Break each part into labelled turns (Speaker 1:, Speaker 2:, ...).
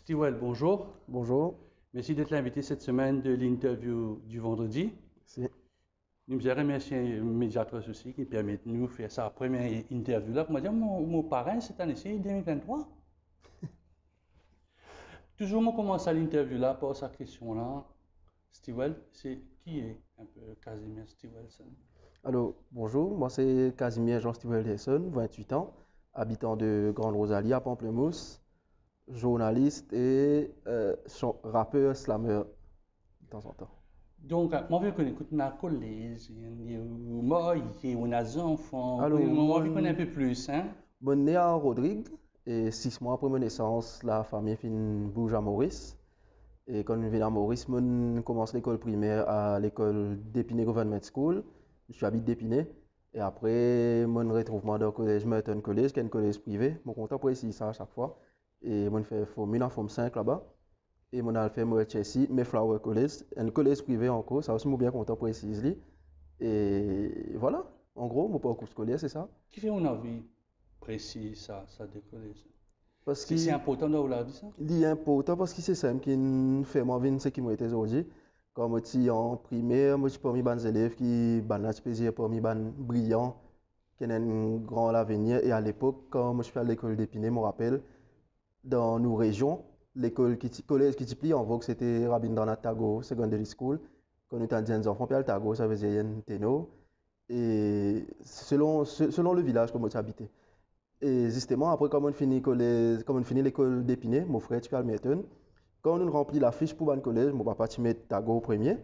Speaker 1: Stewell, bonjour.
Speaker 2: Bonjour.
Speaker 1: Merci d'être l'invité cette semaine de l'interview du vendredi.
Speaker 2: Si.
Speaker 1: Nous voudrais remercier Mediators aussi qui permet de nous faire sa première interview là. Pour moi, dire, mon parrain cette année-ci, 2023. Toujours, on commence à l'interview là par sa question là. Stewell, c'est qui est un peu Casimir Stewellson?
Speaker 2: Alors, bonjour, moi c'est Casimir Jean Stewell Desson, 28 ans, habitant de Grande Rosalie à Pamplemousse, journaliste et rappeur, slammer de temps en temps.
Speaker 1: Donc, moi, je connais écoute, un collège, moi, on a des enfants,
Speaker 2: Alors,
Speaker 1: moi, je connais un peu plus, hein?
Speaker 2: mon né à Rodrigue et 6 mois après ma naissance, la famille fin bouge à Maurice. Et quand je viens à Maurice, je commence l'école primaire à l'école d'Épinay Government School. Je suis habité d'Épinay. Et après, je retrouve dans le collège Merton College, qui est un collège privé. Je suis content pour ici ça à chaque fois. Et je fais Forme 1 en Forme 5 là-bas. Et je fais Chelsea, Mayflower College, un collège privé encore. Ça aussi, je suis bien content pour ici. Et voilà, en gros, mon parcours scolaire, c'est ça.
Speaker 1: Qui fait une avis précis, ça décolle.
Speaker 2: Parce
Speaker 1: C'est
Speaker 2: que
Speaker 1: important d'avoir la vie, ça?
Speaker 2: il est important parce que c'est ça qui me fait moi venir ce qui m'a été aujourd'hui. Comme je suis en primaire, moi je suis parmi les élèves qui ont plaisir parmi les brillants, qui ont un grand avenir. Et à l'époque, quand moi je suis à l'école d'Épinay, je me rappelle, dans nos régions, collège qui était en vogue, c'était Rabindranath Tagore Secondary School. Quand nous étions des enfants, puis à Tagore, ça faisait un ténor. Et selon le village où je habitais. Et justement, après, comme on finit l'école d'Épinay, mon frère, tu peux le mettre. Quand on remplit la fiche pour le collège, mon papa, tu mets Tago au premier.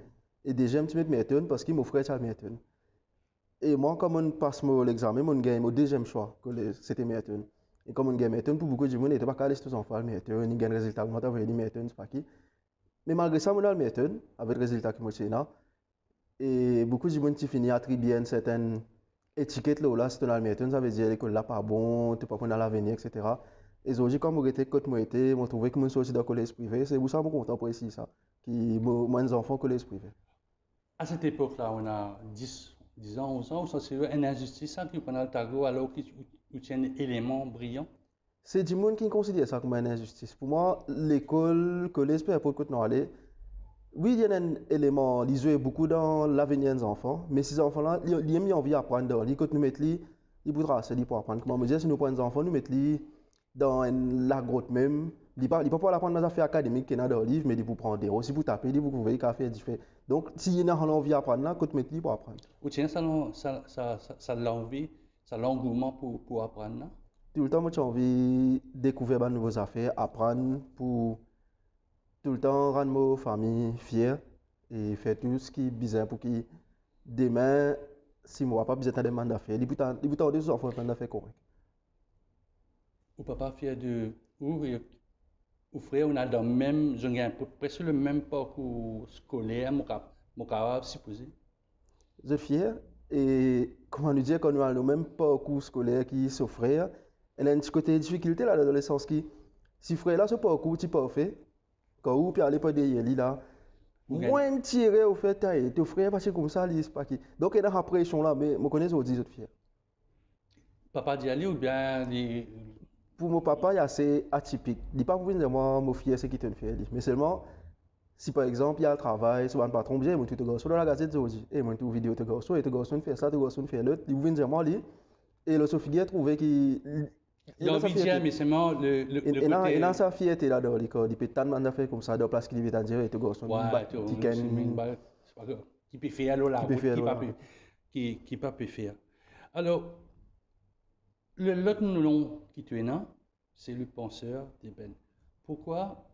Speaker 2: Et deuxième, tu mets Merton parce que mon frère, tu as Merton. Et moi, comme on passe l'examen, mon gagne au deuxième choix, c'était Merton. Et comme on gagne Merton, pour beaucoup de gens, il n'était pas calé tous enfants, Merton, il gagne le résultat, moi, t'as dit Merton, c'est pas qui. Mais malgré ça, on a le Merton, avec le résultat que moi, j'ai là. Et beaucoup de gens qui finissent à attribuer une certaine étiquette là, si tu as le Merton, ça veut dire l'école là pas bon, tu peux pas prendre à l'avenir, etc. Et aujourd'hui, comme moi j'étais quand moi été, moi trouvé que moi sorti dans le collège privé, c'est pour ça que je suis content pour ici ça, qui moins d'enfants collège privé.
Speaker 1: À cette époque-là, on a 10 ans, 11 ans, ça c'est une injustice, ça, qui prend le tarot alors qu'il tient un élément brillant.
Speaker 2: C'est du monde qui considère ça comme une injustice. Pour moi, l'école, collège, peu importe où on aller, oui, il y a un élément, ils jouent beaucoup dans l'avenir des enfants, mais ces enfants-là, ils ont envie d'apprendre dans les quand nous mettons ils pourront se pour apprendre. Comment me dire, si nous prenons des enfants, nous mettons dans la grotte même, ils ne peuvent pas apprendre dans les affaires académiques qui sont dans le livre, mais ils pour prendre des aussi pour taper, ils pour trouver des affaires différentes. Donc, si ils ont envie d'apprendre là, quand nous mettons pour apprendre.
Speaker 1: Ou tient ça l'envie, ça l'engouement pour apprendre, là.
Speaker 2: Tout le temps, moi, j'ai envie de découvrir de nouvelles affaires, apprendre pour tout le temps rendre ma famille fière et faire tout ce qui est bizarre pour que demain, si moi pas besoin de demander d'affaires, il peut t'en dire enfants d'affaires correct.
Speaker 1: Ou papa fier de, ou frère, on a dans le même, je gagne presque le même parcours scolaire, mon capable supposé.
Speaker 2: Je suis fier et comment nous dire qu'on a le même parcours scolaire qui son frère, elle a un petit côté de difficulté là, l'adolescence qui, si frère là, ce parcours, tu parfait, quand ou puis aller pas derrière lui là,
Speaker 1: Ou gagne.
Speaker 2: moins tiré au fait, ton frère parce que comme ça, il c'est pas qui. Donc il y a une pression là, mais je connais aujourd'hui, je suis fier.
Speaker 1: Papa d'y aller ou bien
Speaker 2: Pour mon papa, il est assez atypique. Il n'est pas pour dire moi, mon fils, c'est qui te fait. Mais seulement, si par exemple, il y a un travail, sur un patron, bien, il te garçon dans la gazette aujourd'hui. Et moi, tout vidéo te garçon, et te garçon fait ça, te garçon fait l'autre. Il vient dire moi, lui. Et le Sophie a trouvé qu'il.
Speaker 1: il a
Speaker 2: Il a sa
Speaker 1: envie de dire,
Speaker 2: fierté.
Speaker 1: mais seulement le
Speaker 2: Il a
Speaker 1: côté.
Speaker 2: sa fierté là-dedans. Il peut tellement de faire comme ça, de place qu'il vient dire, et te garçon,
Speaker 1: Ouais, tu vois, c'est une
Speaker 2: tiken,
Speaker 1: balle, c'est pas grave. Qui peut faire alors la
Speaker 2: qui peut
Speaker 1: route,
Speaker 2: faire là.
Speaker 1: qui pas peut faire. Alors, l'autre nom qui tu es là, c'est le penseur d'Eben. Pourquoi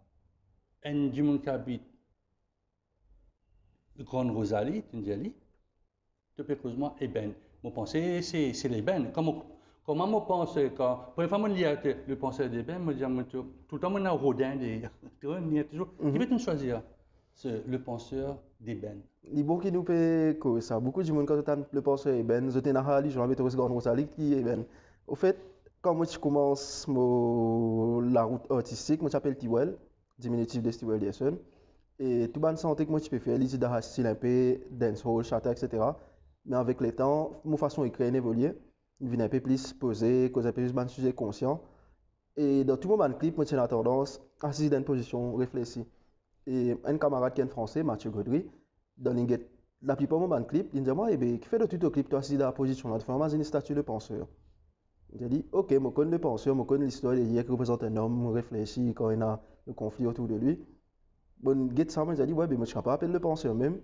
Speaker 1: un du monde qui habite de Grande Rosalie, tu dis, tu peux cause moi Eben. Mon pensée, c'est l'Eben. Comment moi pense quand, première fois, moi, lis le penseur d'Eben, moi, dis, tout le temps, moi, on a Rodin, tu vois, il y a toujours, qui peut
Speaker 2: Mhm.
Speaker 1: tu choisir? Le penseur d'Eben.
Speaker 2: Les bons qui nous paient que ça. Beaucoup de monde quand tu le pense eh ben, je t'ai narré, je vais te regarder Rosalie qui est ben. Au fait, quand moi je commence la route artistique, moi je m'appelle Tiwell, diminutif de Tiwell Dyson. Et tout bonne santé que moi je peux faire, les idées style un peu dancehall, chata, etc. Mais avec le temps, mon façon d'écrire évolue. Il devient un peu plus posé, cause un peu plus de sujet conscient. Et dans tout moment de clip, moi, j'ai la tendance à assis dans une position réfléchie. Et un camarade qui est français, Mathieu Gaudry, dans la plupart du moment de clip, il me dit, moi, eh bien, qui fait de tout au clip, toi, assis dans la position là, tu fais une statue de penseur. J'ai dit, ok, je connais le penseur, je connais l'histoire de hier qui représente un homme réfléchi quand il y a le conflit autour de lui. Bon, get ça, j'ai dit, ouais, mais je ne serais pas appelé le penseur même.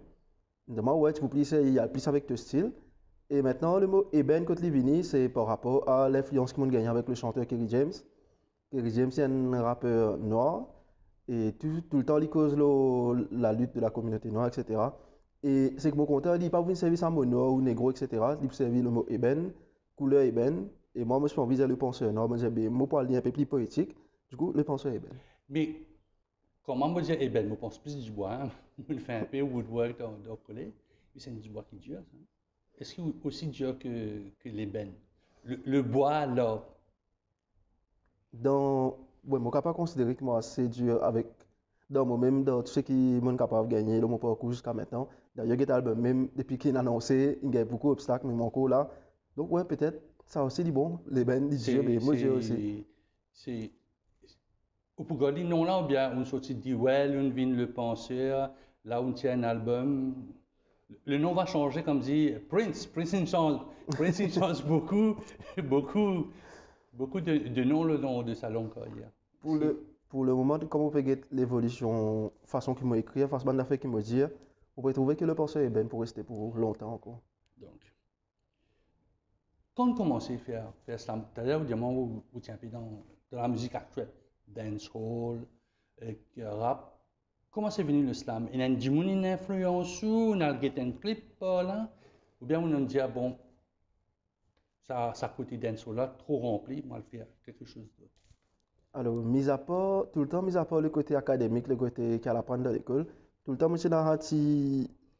Speaker 2: Il me dit, ouais, tu vous plus, il y a plus avec ton style. Et maintenant, le mot Eben, quand il est venu, c'est par rapport à l'influence qu'il a gagné avec le chanteur Kerry James. Kerry James est un rappeur noir et tout le temps il cause la lutte de la communauté noire, etc. Et c'est que mon compteur il dit pas vous servir un mot noir ou négro, etc. Il servir le mot ébène, couleur ébène. Et moi, je suis envie de le penseur noir, moi j'ai bien mot pour aller un peu plus poétique. Du coup, le penseur ébène.
Speaker 1: Mais comment me dire, eh ben, je pense plus du bois, hein. Je fais un peu woodwork dans le collège, mais c'est du bois qui dure, ça. Est-ce qu'il est aussi dur que l'ébène? Le bois, là,
Speaker 2: Dans, ouais, moi, je ne pas considérer que moi c'est dur avec, dans moi-même, dans tout ce qui est capable de gagner, dans mon parcours jusqu'à maintenant. D'ailleurs, cet album, même depuis qu'il a annoncé, il y a beaucoup d'obstacles, mais mon cours là. Donc, ouais, peut-être, ça aussi dit bon, les bennes, dit dur, mais moi j'ai aussi.
Speaker 1: c'est, ou pour garder non là, ou bien on sortit dit, ouais, on vient le penser, là on tient un album. Le nom va changer, comme dit Prince. Prince, il change beaucoup, beaucoup, beaucoup de noms le nom de sa longue carrière.
Speaker 2: Pour le moment, comme on peut get l'évolution, façon qu'il m'a écrit, façon d'affaires qu'il m'a dit, on peut trouver que le penseur est ben pour rester pour longtemps encore.
Speaker 1: Donc, quand on commence à faire slam, c'est-à-dire vous tiens dans la musique actuelle, dancehall, rap, comment c'est venu le slam? Il y a une influence ou il y a un clip là? Ou bien on a dit, ah bon, ça côté dancehall là, trop rempli, on va le faire quelque chose d'autre.
Speaker 2: Alors, mis à part, tout le temps, mis à part le côté académique, le côté qu'elle apprend dans l'école, tout le temps, moi, j'ai dans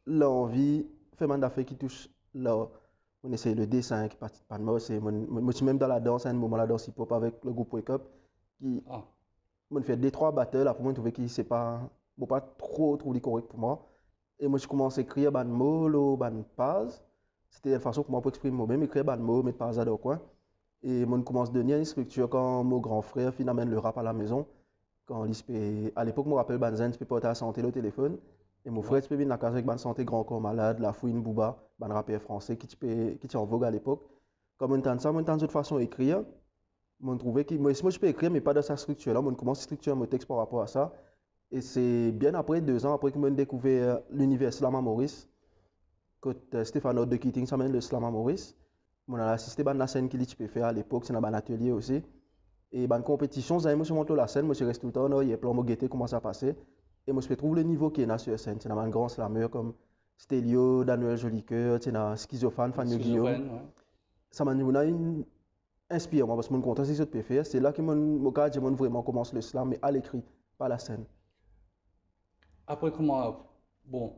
Speaker 2: l'envie, faire man d'affaires qui touche là. On essaie le dessin qui participe pas de moi, moi, je suis même dans la danse, à un moment, la danse hip-hop avec le groupe Wake Up, qui,
Speaker 1: Ah,
Speaker 2: moi, fait deux, trois battles, après, moi, je trouvais que c'est pas, bon, pas trop correct pour moi. Et moi, je commence à écrire ban mots, ban paz. C'était une façon pour moi pour exprimer moi-même, écrire ban mots, mettre paz dans le coin. Et moi, je commence à donner une structure quand mon grand frère finalement amène le rap à la maison. Quand à l'époque, je me rappelle, Banzen, tu peux porter la santé le téléphone. Et mon
Speaker 1: ouais.
Speaker 2: frère, tu peux venir dans la case avec Ban Santé, Grand Corps Malade, La Fouine, Booba, Ban rappeur français qui est en vogue à l'époque. Comme on entend ça, on entend de toute façon écrire. Moi, je trouvais que moi, je peux écrire, mais pas dans sa structure. Là, moi, je commence à structurer mon texte par rapport à ça. Et c'est bien après, 2 ans après que j'ai découvert l'univers Slam à Maurice, quand Stéphane de Keating s'amène le Slam à Maurice. On a assisté à la scène qu'il peut faire à l'époque, c'est dans un atelier aussi. Et dans la compétition, j'ai moi, je monte la scène, moi, je reste tout le temps, il y a plein de guetter comment ça passait. Et moi, je trouve le niveau qui est là sur la scène. C'est un grand slammer comme Stelio, Daniel Jolicoeur, c'est un schizophréne, Fanny Guillaume.
Speaker 1: Schizophrène, ouais.
Speaker 2: Ça m'a inspiré, moi, parce que je suis content de ce que je peux faire. C'est là que mon vraiment commence le slam, mais à l'écrit, pas à la scène.
Speaker 1: Après, comment, bon,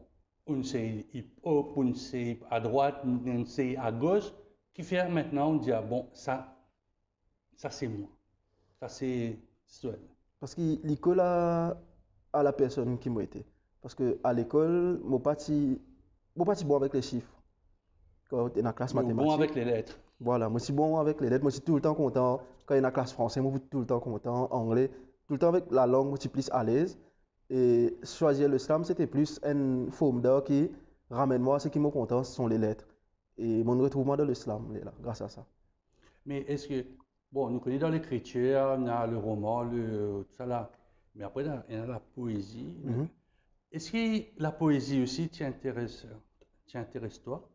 Speaker 1: on sait hip-hop, on sait à droite, on sait à gauche, qui fait maintenant, on dit, ah bon, ça c'est moi. Ça c'est Suède.
Speaker 2: Parce que l'école a la personne qui m'a été. Parce que à l'école, mon parti bon avec les chiffres. Quand tu es dans la classe
Speaker 1: Mais au bon
Speaker 2: mathématique,
Speaker 1: avec les lettres.
Speaker 2: voilà, moi je suis bon avec les lettres, moi je suis tout le temps content. Quand il y a la classe français, moi je suis tout le temps content. Anglais, tout le temps avec la langue, moi je suis plus à l'aise. Et choisir le slam, c'était plus une forme d'art qui ramène moi, ce qui me content, ce sont les lettres. Et mon retrouvement dans le slam, il est là, grâce à ça.
Speaker 1: Mais est-ce que, bon, nous connaissons dans l'écriture, on a le roman, tout ça là. Mais après, il y a la poésie.
Speaker 2: Mhm.
Speaker 1: Est-ce que la poésie aussi t'intéresse toi?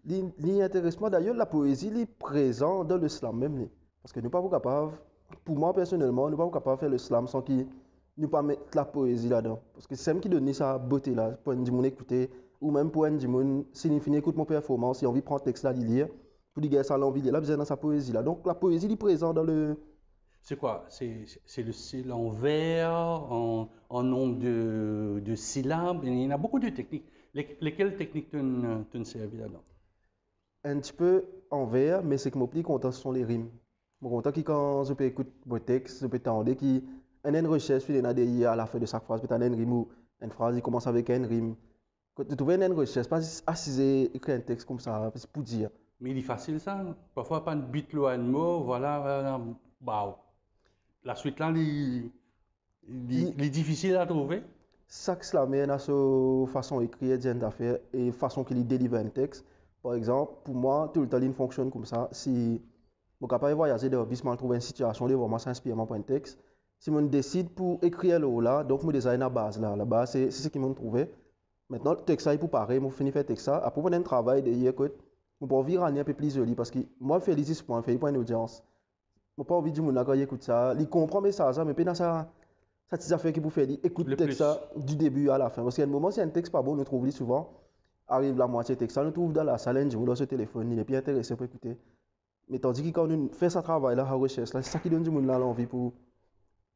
Speaker 2: L'intéressement, d'ailleurs, la poésie, elle est présente dans le slam même. Parce que nous ne sommes pas capables, pour moi personnellement, nous ne sommes pas capables de faire le slam sans qu'il nous pas mettre la poésie là-dedans. Parce que c'est ça qui donne sa beauté là, pour un monde écouter, ou même pour un monde, s'il finit écoute mon performance, il a envie de prendre le texte là, de lire, pour dire ça a l'envie, il a besoin dans sa poésie là. Donc la poésie, elle est présente dans le.
Speaker 1: C'est quoi? C'est le style en vers, en nombre de syllabes. Il y en a beaucoup de techniques. Lesquelles techniques te servi là-dedans?
Speaker 2: Un petit peu en vers, mais c'est que mon plus content, ce sont les rimes. Mon content qui, quand je peux écouter mon texte, je peux entendre qui, on a une recherche, puis il y en a derrière à la fin de chaque phrase, peut-être une rime ou une phrase, il commence avec une rime. Quand tu trouves une recherche, pas assis écrire un texte comme ça, c'est pour dire.
Speaker 1: Mais il est facile ça. Parfois, pas une bite, un mot, voilà, waouh. la suite là, est difficile à trouver.
Speaker 2: Ça que cela mène à sa façon d'écrire des affaires et façon qu'il délivre un texte. Par exemple, pour moi, tout le temps, il fonctionne comme ça. Si je suis capable de voyager dehors, je trouver une situation, de vraiment s'inspirer pour un texte. Si je décide pour écrire là, donc je design la base là. La base, c'est ce qui m'a trouvé. Maintenant, le texte, il pour pareil, je finis de faire le texte. Après, je un travail derrière, je peux vivre un peu plus joli parce que moi, je fais les pour une audience. Je n'ai pas envie de dire que écoute ça. Il comprend mes ça, mais dans ça. Ça, c'est des affaires qui vous fait dire, écoute le texte ça, du début à la fin. Parce qu'il y a un moment, si un texte pas bon, nous trouvons souvent, arrive la moitié texte, ça nous trouve dans la salle, on dans ce téléphone, il est bien intéressé pour écouter. Mais tandis que quand on fait ce travail-là, la recherche, c'est ça qui donne du monde l'envie pour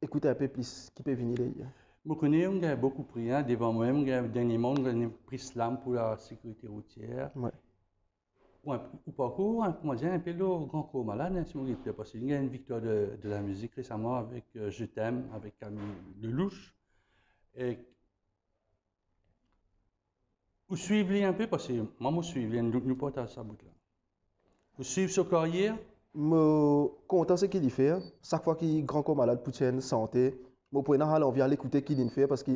Speaker 2: écouter un peu plus qui peut venir derrière.
Speaker 1: Je connais, on a beaucoup pris, hein, devant moi-même, dernièrement, on a pris slam pour la sécurité routière.
Speaker 2: Ouais.
Speaker 1: Ou parcours, comment dire, un peu le grand corps malade, hein, si on dit, parce qu'il y a une victoire de la musique récemment avec Je t'aime, avec Camille Lelouch. Et vous suivez un peu, parce que moi, je suis, nous porte à sa bout là. Vous suivez ce carrière?
Speaker 2: Je suis content de ce qu'il fait. Chaque fois qu'il est grand corps malade pour une santé, je prends l'envie à l'écouter qu'il fait parce que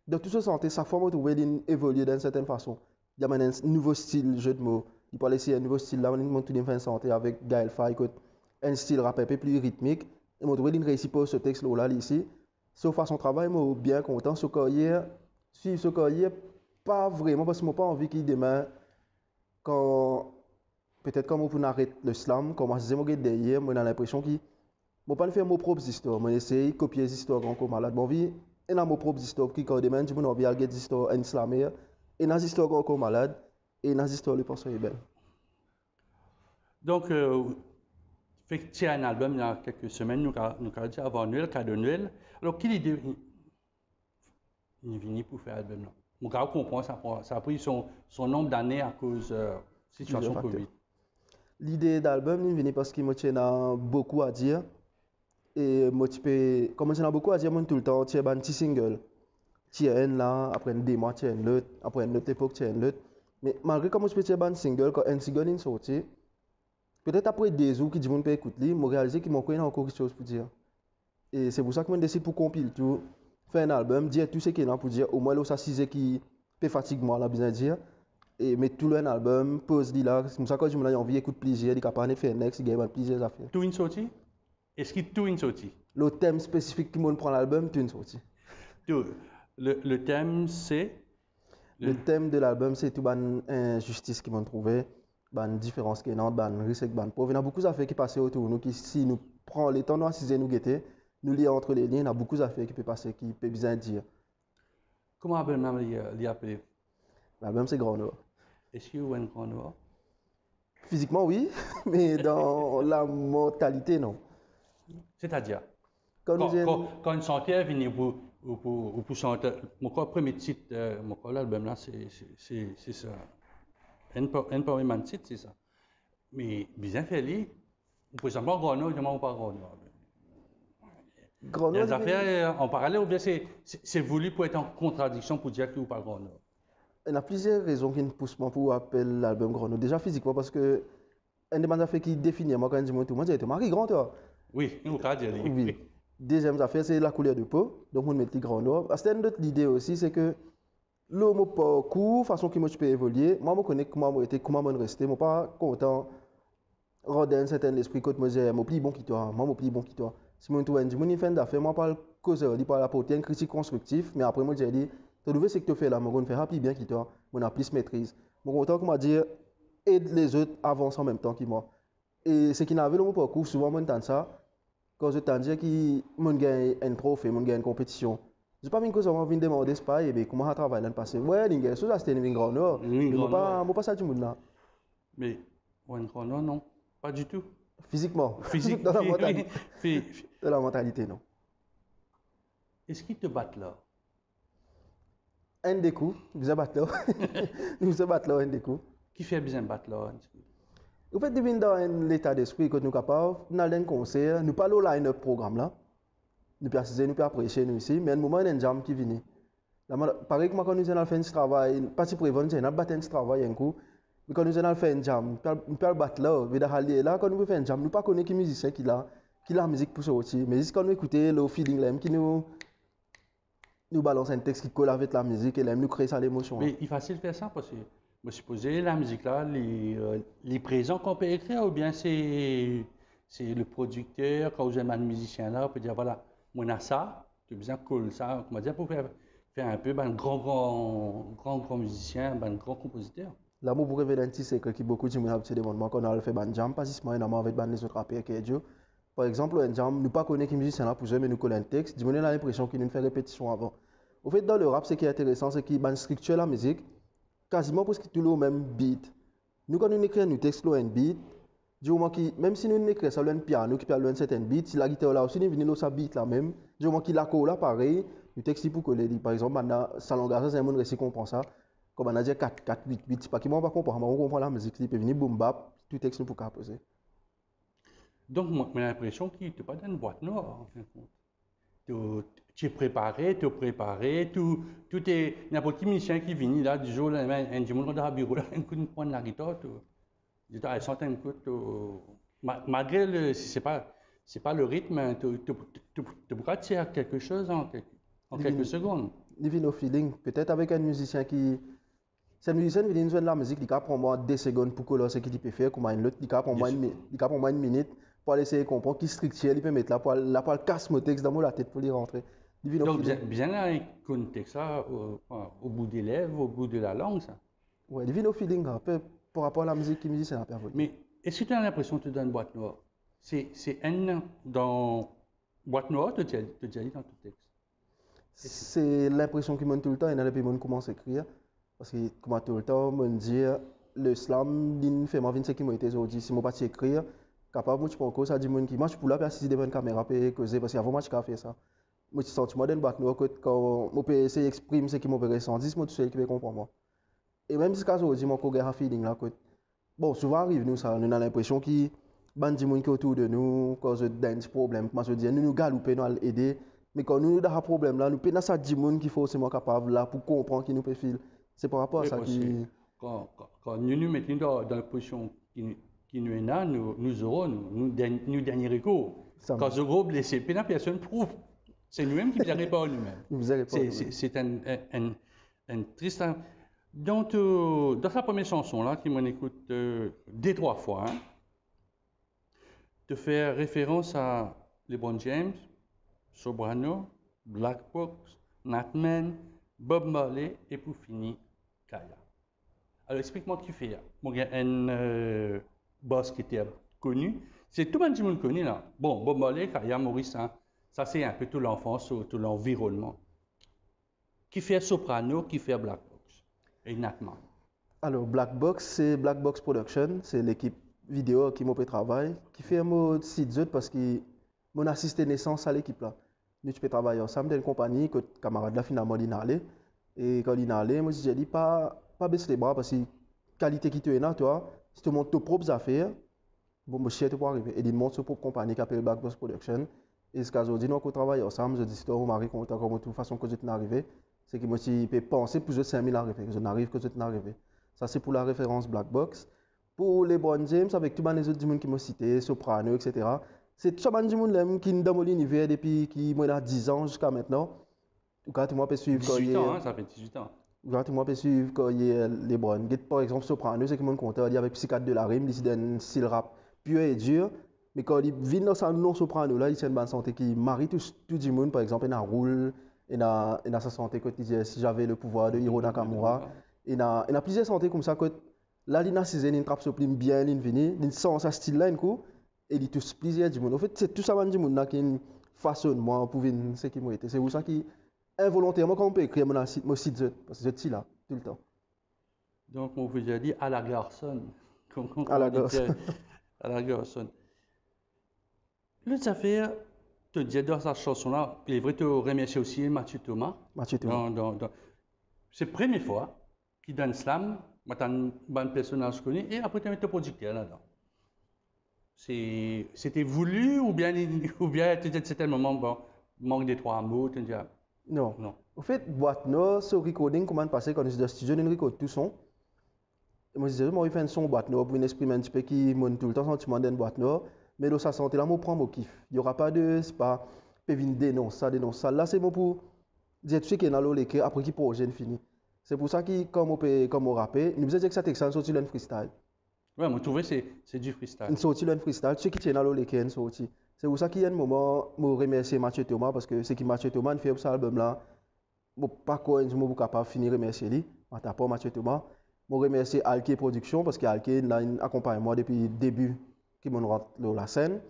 Speaker 2: dans toute sa santé, chaque fois, je trouve qu'il évolue d'une certaine façon. Il y a un nouveau style, jeu de mots. Il parle ici un nouveau style là, on tout une santé avec Gaël Faye, un style rap un peu plus rythmique. Et je trouve qu'il réussit pas ce texte là ici. Sauf à son travail, je suis bien content. Ce carrière, suivre ce carrière, pas vraiment parce que je n'ai pas envie qu'il demain, quand peut-être quand on arrête le slam, comme je disais derrière, j'ai l'impression que je ne pas faire mes propres histoires, je essayer de copier les histoires encore malade. Mon vie, et dans mes propres histoires, qui quand demain, je vais faire des histoires en slammer, et dans les histoires encore malade, et dans les histoires, les personnes belles.
Speaker 1: Donc, fait que tu as un album il y a quelques semaines, nous avons dit avant Noël, cadeau Noël. Alors, quelle idée il est venu pour faire l'album là? Mon gars comprend, ça a pris son nombre d'années à cause de la situation Covid.
Speaker 2: L'idée d'album est venue parce que moi, j'ai beaucoup à dire. Et moi, comme j'ai beaucoup à dire, moi, tout le temps, j'ai un petit single. Tu as un là, après un démo, tu as un autre, après une autre époque, tu as un autre. Mais malgré que moi, je peux un single, quand un single est sorti, peut-être après des jours qui disent que écouter, je réalise qu'il manque encore quelque chose pour dire. Et c'est pour ça que je décide pour compiler tout, faire un album, dire tout ce qu'il y a pour dire, au moins là, ça c'est qui peut fatiguer moi, là, bien dire. Et mettre tout un album, pose là, c'est comme ça que je me envie d'écouter plaisir, de capable faire next, il y a plusieurs affaires.
Speaker 1: Tout une sortie? Est-ce qu'il tout une sortie?
Speaker 2: Le thème spécifique qui me prend l'album, tout une sortie.
Speaker 1: Le thème c'est?
Speaker 2: Le thème de l'album, c'est toute une injustice qui m'ont trouvé, une différence qui est dans une risque, une pauvre. Il y a beaucoup d'affaires qui passent autour de nous, qui si nous prenons le temps de nous guetter, nous lire entre les lignes, il y a beaucoup d'affaires qui peuvent passer, qui peuvent bien dire.
Speaker 1: Comment l'album est appelé?
Speaker 2: L'album, c'est Grand Nord.
Speaker 1: Est-ce qu'il y a un Grand Nord?
Speaker 2: Physiquement, oui, mais dans la mentalité, non.
Speaker 1: C'est-à-dire, quand une santé vient pour chanter, mon premier titre, mon l'album là, c'est ça. Un premier titre, c'est ça. Mais bien fait, on peut savoir Grand Nord, je pas Grand Nord. Les affaires en parallèle, ou bien c'est voulu pour être en contradiction pour dire que vous parlez Grand Nord?
Speaker 2: Il y a plusieurs raisons qui me poussent pour appeler l'album Grand Nord. Déjà physiquement, parce que une des affaires qui définit moi quand je dis tout le monde dit Marie Grand toi.
Speaker 1: Oui, nous avons dit.
Speaker 2: Oui. Deuxième affaire, c'est la couleur de peau. Donc on met le Grand Nord. C'est une autre idée aussi, c'est que l'homme parcours, façon que moi je peux évoluer. Moi, je connais comment je comment je rester. Je ne suis pas content de rendre un certain esprit que moi je suis plus bon que toi. Moi, je suis plus bon que toi. Si je trouve un dis, fin d'affaires, moi, je parle cause, je parle apporter une critique constructive, mais après, moi, je dis, tu trouves ce que tu fais là, je vais faire plus bien que toi, je vais plus maîtrise. Je suis content que moi dire, aide les autres avancent en même temps que moi. Et ce qui n'avait pas mon parcours, souvent, je entends ça, quand je t'en dis que je gagne un trophée, je gagne une compétition. Je ne sais pas que je vais demander et comment je travaille l'année passée. Ouais, il y a ça, c'était une grande nord. Je ne pas ça du monde là.
Speaker 1: Mais, un grand nord, non, pas du tout.
Speaker 2: Physiquement. Dans la mentalité. Dans la mentalité, non.
Speaker 1: Est-ce qu'ils te battent là?
Speaker 2: Un des coups, nous se battent là. Nous se battent là, un des coups.
Speaker 1: Qui fait bien battre là?
Speaker 2: En fait, nous dans l'état d'esprit que nous sommes capables, nous allons un concert, nous parlons là un programme là. Nous pouvons assister, nous pouvons apprécier nous ici, mais à un moment, il y a un jam qui vient. Pareil que moi, quand nous allons faire un travail, pas si prévenir, nous allons battre un travail un coup. Mais quand nous allons faire un jam, nous pouvons battre là, nous allons là, quand nous faisons un jam, nous ne connaissons pas qui musicien qui là, qui la musique pour sortir. Mais quand nous écoutons le feeling, là, qui nous balance un texte qui colle avec la musique et là, nous crée ça l'émotion.
Speaker 1: Mais il est facile de faire ça parce que, je me suis posé, la musique là, les présents qu'on peut écrire, ou bien c'est le producteur, quand vous avez un musicien là, peut dire voilà, on a ça, tu as besoin de coller ça, comment dire, pour faire un peu un grand musicien, un grand compositeur.
Speaker 2: Là, moi, pour révéler un petit secret qui beaucoup de gens ont demandé qu'on a fait un jam, pas si énormément avec les autres rappeurs qui est Dieu. Par exemple, un jam, nous pas connaître qui musicien là pour jouer, mais nous connaissons un texte, du moins, on a l'impression qu'il nous fait répétition avant. Au fait, dans le rap, ce qui est intéressant, c'est qu'il y a une structure la musique, quasiment presque tout le même beat. Nous, quand nous écrivons un texte, un beat, du moment qui, même si nous écrivons ça, un piano qui parle un certain beat, si la guitare là aussi, nous venons sa beat là même, du moment qu'il a là pareil, le texte pour coller. Par exemple, maintenant, Salon Garça, c'est un monde qui comprend ça. Comme on a dit 4, 4, 8, 8, c'est pas qui m'en va comprendre, mais on comprend la musique, il peut venir boom bap, tout texte nous pour poser.
Speaker 1: Donc, moi, j'ai l'impression qu'il te pas dans une boîte noire, en fin de compte. Tu es préparé, tout est, n'importe qui musicien qui vient là, du jour, un dimanche dans le bureau, là, un coup de poing de la guitare, tu dis, sent un coup, malgré si c'est pas le rythme, tu pourras tirer quelque chose en quelques secondes.
Speaker 2: Il vient au feeling, peut-être avec un musicien qui. Si un musicien vient jouer de la musique, il va prendre 2 secondes pour coller ce qu'il peut faire, comme un autre, il va prendre une minute pour essayer de comprendre qui structure, il peut mettre là pour le casse mon texte dans la tête pour y rentrer.
Speaker 1: Donc, bien là, il connaît ça au bout des lèvres, au bout de la langue, ça.
Speaker 2: Oui, il vient au feeling, un peu par rapport à la musique que le musicien a perdu.
Speaker 1: Mais est-ce que tu as l'impression que tu donnes une boîte noire? C'est un dans boîte noire, tu as dit dans ton texte.
Speaker 2: C'est l'impression que je tout le temps, et depuis que je commence à écrire. Parce que, comme tout le temps, je me dis, le slam, il fait ma vie, c'est qui m'a été aujourd'hui. Si je ne pas écrire, capable, je pense que ça dit que moi, je peux là, assister devant une caméra, et causer, parce qu'avant, moi, je faire ça. Moi, je sens que je boîte noire, quand je peux essayer d'exprimer ce qui m'a ressenti, c'est moi tout seul qui vais comprendre moi. Et même si aujourd'hui, mon collègue a un feeling là, bon, souvent arrive nous ça, nous avons l'impression qu'il y a des gens qui autour de nous, quand je a un problème, moi je dis, nous galouper, nous allons aider. Mais quand nous avons un problème là, nous pouvons ça 10 gens qui faut seulement capable là pour comprendre qui nous peut filer. C'est par rapport à ça qui.
Speaker 1: Quand nous mettons dans la position qui nous est là, nous aurons nous dernier recours. Quand je gros blessé, personne prouve. C'est nous-mêmes qui ne pas nous-mêmes. C'est un triste. Donc, dans sa première chanson là, qui m'en écoute 2-3 fois, hein, de faire référence à LeBron James, Soprano, Black Box, Natman, Bob Marley et pour finir, Kaya. Alors explique-moi qui fait. Mon gars, un boss qui était connu, c'est tout le monde connu là. Bon, Bob Marley, Kaya, Maurice, hein, ça c'est un peu tout l'enfance, tout l'environnement. Qui fait Soprano, qui fait Black Box et Natman.
Speaker 2: Alors Black Box, c'est Black Box Production, c'est l'équipe vidéo qui m'a fait travail, qui fait un site parce que mon assisté naissance à l'équipe là. Nous tu peux travailler ensemble dans une compagnie que camarade là finalement il allé et quand il allé moi j'ai dit pas baisser les bras parce que qualité qui tu es là toi si tu montes tes propres affaires bon moi je pour arriver et il monte sa propre compagnie qui s'appelle Black Box Production et ce cas aujourd'hui nous on travaille ensemble je dis c'est au mari comme de toute façon que je suis arrivé c'est que moi je peux penser plus de 5000 arriver je n'arrive que je suis arrivé ça c'est pour la référence Black Box pour LeBron James avec tous les autres gens qui m'ont cité Soprano etc. C'est tout ça qui est dans l'univers depuis qu'il a 10 ans jusqu'à maintenant. Quand tu peux suivre
Speaker 1: 18 ans, hein, ça fait 18 ans.
Speaker 2: Quand tu peux suivre quand il y a LeBron. Par exemple, Soprano, c'est qui me compte, il y avec Psychiatre de la rime, il a un style rap pur et dur. Mais quand il vient dans sa non Soprano, là, il a une bonne santé qui marie tout le monde. Par exemple, il a roule, il a sa santé quotidienne. Si j'avais le pouvoir de Hiro Nakamura, il a plusieurs santé comme ça. Là, il a 6 ans, il trappe ce plim bien, il vient, il sent sa style là, et il touche plaisir du monde. En fait, c'est tout ça qui façonne moi pour venir ce qui m'a été. C'est pour ça qui involontairement quand on peut écrire mon site parce que je suis là tout le temps.
Speaker 1: Donc on vous a dit à la garçonne.
Speaker 2: À la garçonne.
Speaker 1: À la garçonne. L'autre affaire, te dire dans cette chanson-là, il est vrai te remercier aussi Mathieu Thomas.
Speaker 2: Mathieu Thomas.
Speaker 1: C'est la première fois qu'il donne slam, un bon personnage connu, et après tu mets ton producteur là-dedans. C'était voulu ou bien c'était un moment, bon, manque des 3 mots, tu dis,
Speaker 2: non. En fait, boîte noire, ce recording, comment passer quand je suis dans le studio, je recorde tout son. Et moi, je disais, moi, je fais un son boîte noire pour exprimer un petit peu qui monte tout le temps sentiment d'une boîte noire. Mais dans sa santé, là, moi, prends mon kiff. Il n'y aura pas de, c'est pas, Pévin dénonce ça. Là, c'est moi pour dire, tu sais qu'il y a dans le après qui projet fini. C'est pour ça que, comme on rappelle, nous faisons dire que ça texte sorti le freestyle.
Speaker 1: Ouais, moi, je trouve que c'est du freestyle.
Speaker 2: Une sortie le freestyle, tu sais qui tient dans le une sortie. C'est pour ça qu'il y a un moment, je remercie Mathieu Thomas, parce que c'est qui Mathieu Thomas fait pour cet album-là. Je pas quoi, je suis capable de finir remercier lui, en tapant Mathieu Thomas. Je remercie Alke Production, parce qu'Alke accompagne moi depuis le début qui me rentre la scène.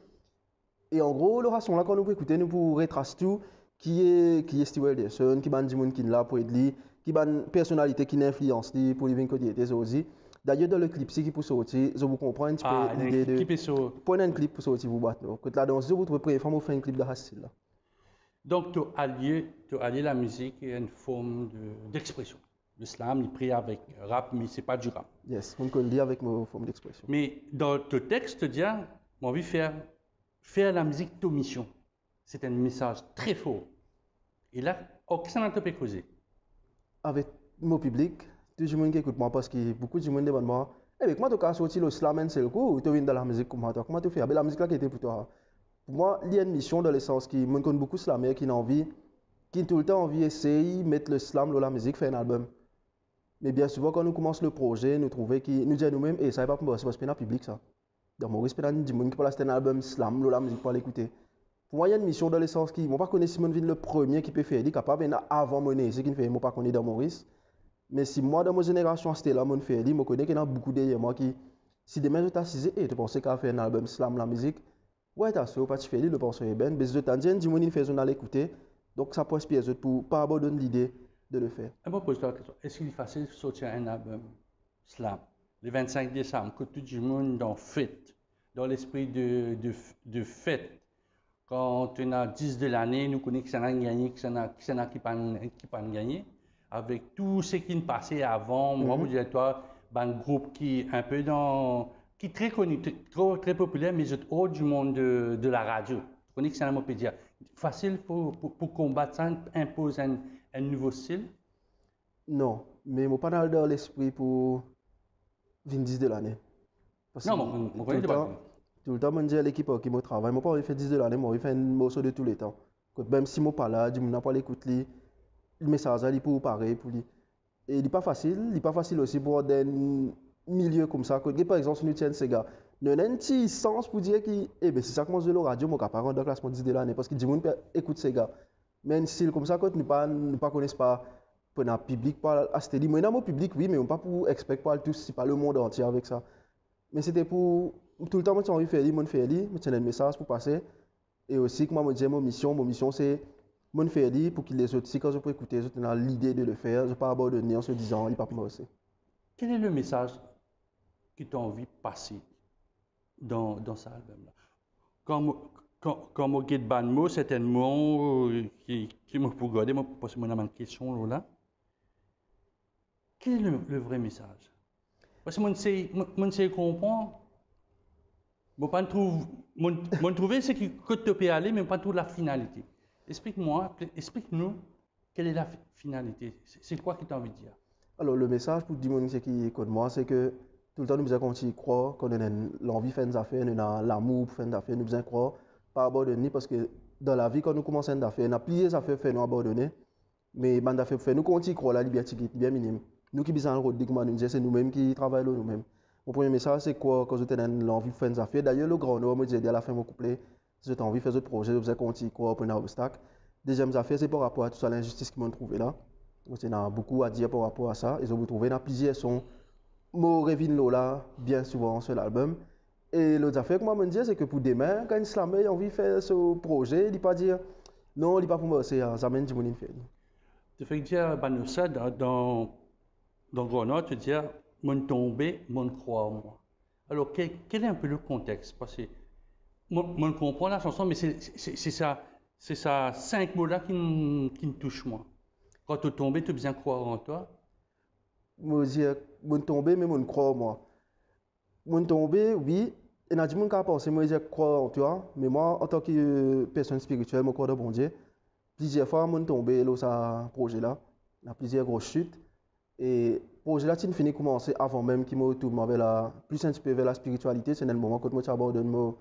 Speaker 2: Et en gros, le son là, quand nous pouvons écouter, nous pouvons retracer tout, qui est Steve Wilderson, qui est du monde qui est là pour aider lui, qui est une personnalité qui influence lui pour lui venir côté des aussi. D'ailleurs, dans le clip, si qui pour sortir, je vous comprends un petit peu l'idée de. Prenez un clip pour sortir, vous battre. Quand là, dans ce vous trouvez première fois, vous faites un clip de ce style là.
Speaker 1: Donc, tu as allié la musique et une forme d'expression. L'islam, il prie avec rap, mais ce n'est pas du rap.
Speaker 2: Yes, on peut le dire avec ma forme d'expression.
Speaker 1: Mais dans ton texte, tu dis, j'ai envie de faire la musique de mission. C'est un message très fort. Et là, qu'est-ce que tu peux causer?
Speaker 2: Avec mon public, tout le monde qui écoute moi, parce que beaucoup de monde demande moi, avec moi, tu as sorti l'islam, c'est le coup, ou tu viens dans la musique comment tu fais? La musique là qui était pour toi. Pour moi, il y a une mission dans le sens qui, moi, je connais beaucoup slammer qui ont envie, qui tout le temps envie d'essayer de mettre le slam dans la musique, faire un album. Mais bien souvent, quand nous commençons le projet, nous trouvons que nous disons nous-mêmes, et ça n'est pas pour moi, c'est parce que c'est public ça. Donc, mon respect, du monde qui peut acheter un album slam, dans la musique pour l'écouter. Pour moi, il y a une mission dans le sens qui, moi, pas connaître Simon Vin le premier qui peut faire, il est capable de avant mon c'est qui fait, moi, pas connaître dans Maurice. Mais si moi, dans ma génération, c'était là, mon fait, je connais qu'il y en a beaucoup derrière moi qui, si demain je t'assise et tu pensais qu'à faire un album slam, la musique, ouais, t'as sûr, pas de faire, le penser ben, mais je t'en dis, du monde, il fait, on allait écouter. Donc, ça peut inspirer pour pas abandonner l'idée de le faire.
Speaker 1: Je me pose la question, est-ce qu'il est facile de sortir un album slam le 25 décembre, que tout le monde dans fête, dans l'esprit de fête? Quand on a 10 de l'année, nous connaissons qui s'en a gagné, qui s'en a qui pas gagné. Avec tout ce qui est passé avant, moi, je dirais, toi, un groupe qui est un peu qui est très connu, très populaire, mais hors du monde de la radio. Tu connais que c'est un mot peut dire. Facile pour combattre ça, impose un nouveau style?
Speaker 2: Non, mais je n'ai pas dans l'esprit pour 10 de l'année.
Speaker 1: Non, je connais pas.
Speaker 2: Tout le temps, je dis à l'équipe qui me travaille, je n'ai pas envie de faire 10 de l'année, je fais un morceau de tous les temps. Même si je ne suis pas là, je n'ai pas l'écouter, le message est pour pareil pour lui. Et il n'est pas facile aussi pour des milieux comme ça. Par exemple, si nous tiens ces gars, nous avons un petit sens pour dire que c'est ça que moi je le radio, je suis capable de classement 10 de l'année parce que du monde écoute ces gars. Mais un style comme ça, quand nous ne connaissons pas pour le public, pas à ce moi, dans mon public, oui, mais pas pour expect pas tous, c'est pas le monde entier avec ça. Mais c'était pour tout le temps, moi, j'ai envie de faire, moi, je tiens un message pour passer. Et aussi, que moi, je dis, mon mission, c'est mon faire pour que les autres, si quand je peux écouter, je ont l'idée de le faire, je ne vais pas abandonner en se disant, il n'est pas pour moi aussi.
Speaker 1: Quel est le message que tu as envie de passer dans cet album-là? Quand je dis ban mot, c'est un mot qui me pour regarder, moi, pour poser une question là. Quel est le vrai message? Parce que je ne sais comprendre. Je ne trouve ce que tu peux aller, mais pas trouve la finalité. Explique-nous quelle est la finalité. C'est quoi que tu as envie de dire?
Speaker 2: Alors, le message pour dire ce qui écoute moi, c'est que tout le temps, nous devons continuer à croire qu'on a l'envie de faire des affaires, on a l'amour pour faire des affaires, nous devons croire, pas abandonner, parce que dans la vie, quand nous commençons des affaires, on a plusieurs affaires faire nous abandonner, mais les affaires pour faire nous continuer à croire la liberté qui est bien minime. Nous qui sommes en route, c'est nous-mêmes qui travaillons nous-mêmes. Mon premier message, c'est quoi quand je as l'envie de faire des affaires. D'ailleurs, le grand nom me dit à la fin de mon couplet, si tu as envie de faire ce projet, je vais continuer à croire pour un obstacle. Deuxième affaire, c'est par rapport à toute l'injustice qu'ils m'ont trouvé là. Donc, il y a beaucoup à dire par rapport à ça. Ils ont trouvé dans plusieurs sons. Moi, Revin Lola, bien souvent sur l'album. Et l'autre affaire que moi me dis, c'est que pour demain, quand Islam a envie de faire ce projet, il ne pas dire non, il n'est pas pour moi, c'est ça mène du monde fait.
Speaker 1: Tu fais dire, ça dans Grenade, tu dis, mon tombé, mon croix en moi. Alors, quel est un peu le contexte? Parce que moi, je comprends la chanson, mais c'est ça 5 mots-là qui me touchent moi. Quand tu es tombé, tu as besoin de croire en toi.
Speaker 2: Moi, je dis, mon tombé, mais mon croire en moi. Mon tombé, oui. Et n'a dit mon cas pensé, moi, je crois en toi. Mais moi, en tant que personne spirituelle, je crois dans bon Dieu. Plusieurs fois, mon tombé, là, ça projet là. Il y a plusieurs grosses chutes. Et le projet là, il finit de commencer avant même qu'il me retourne plus un petit peu vers la spiritualité. C'est le moment quand moi, j'abandonne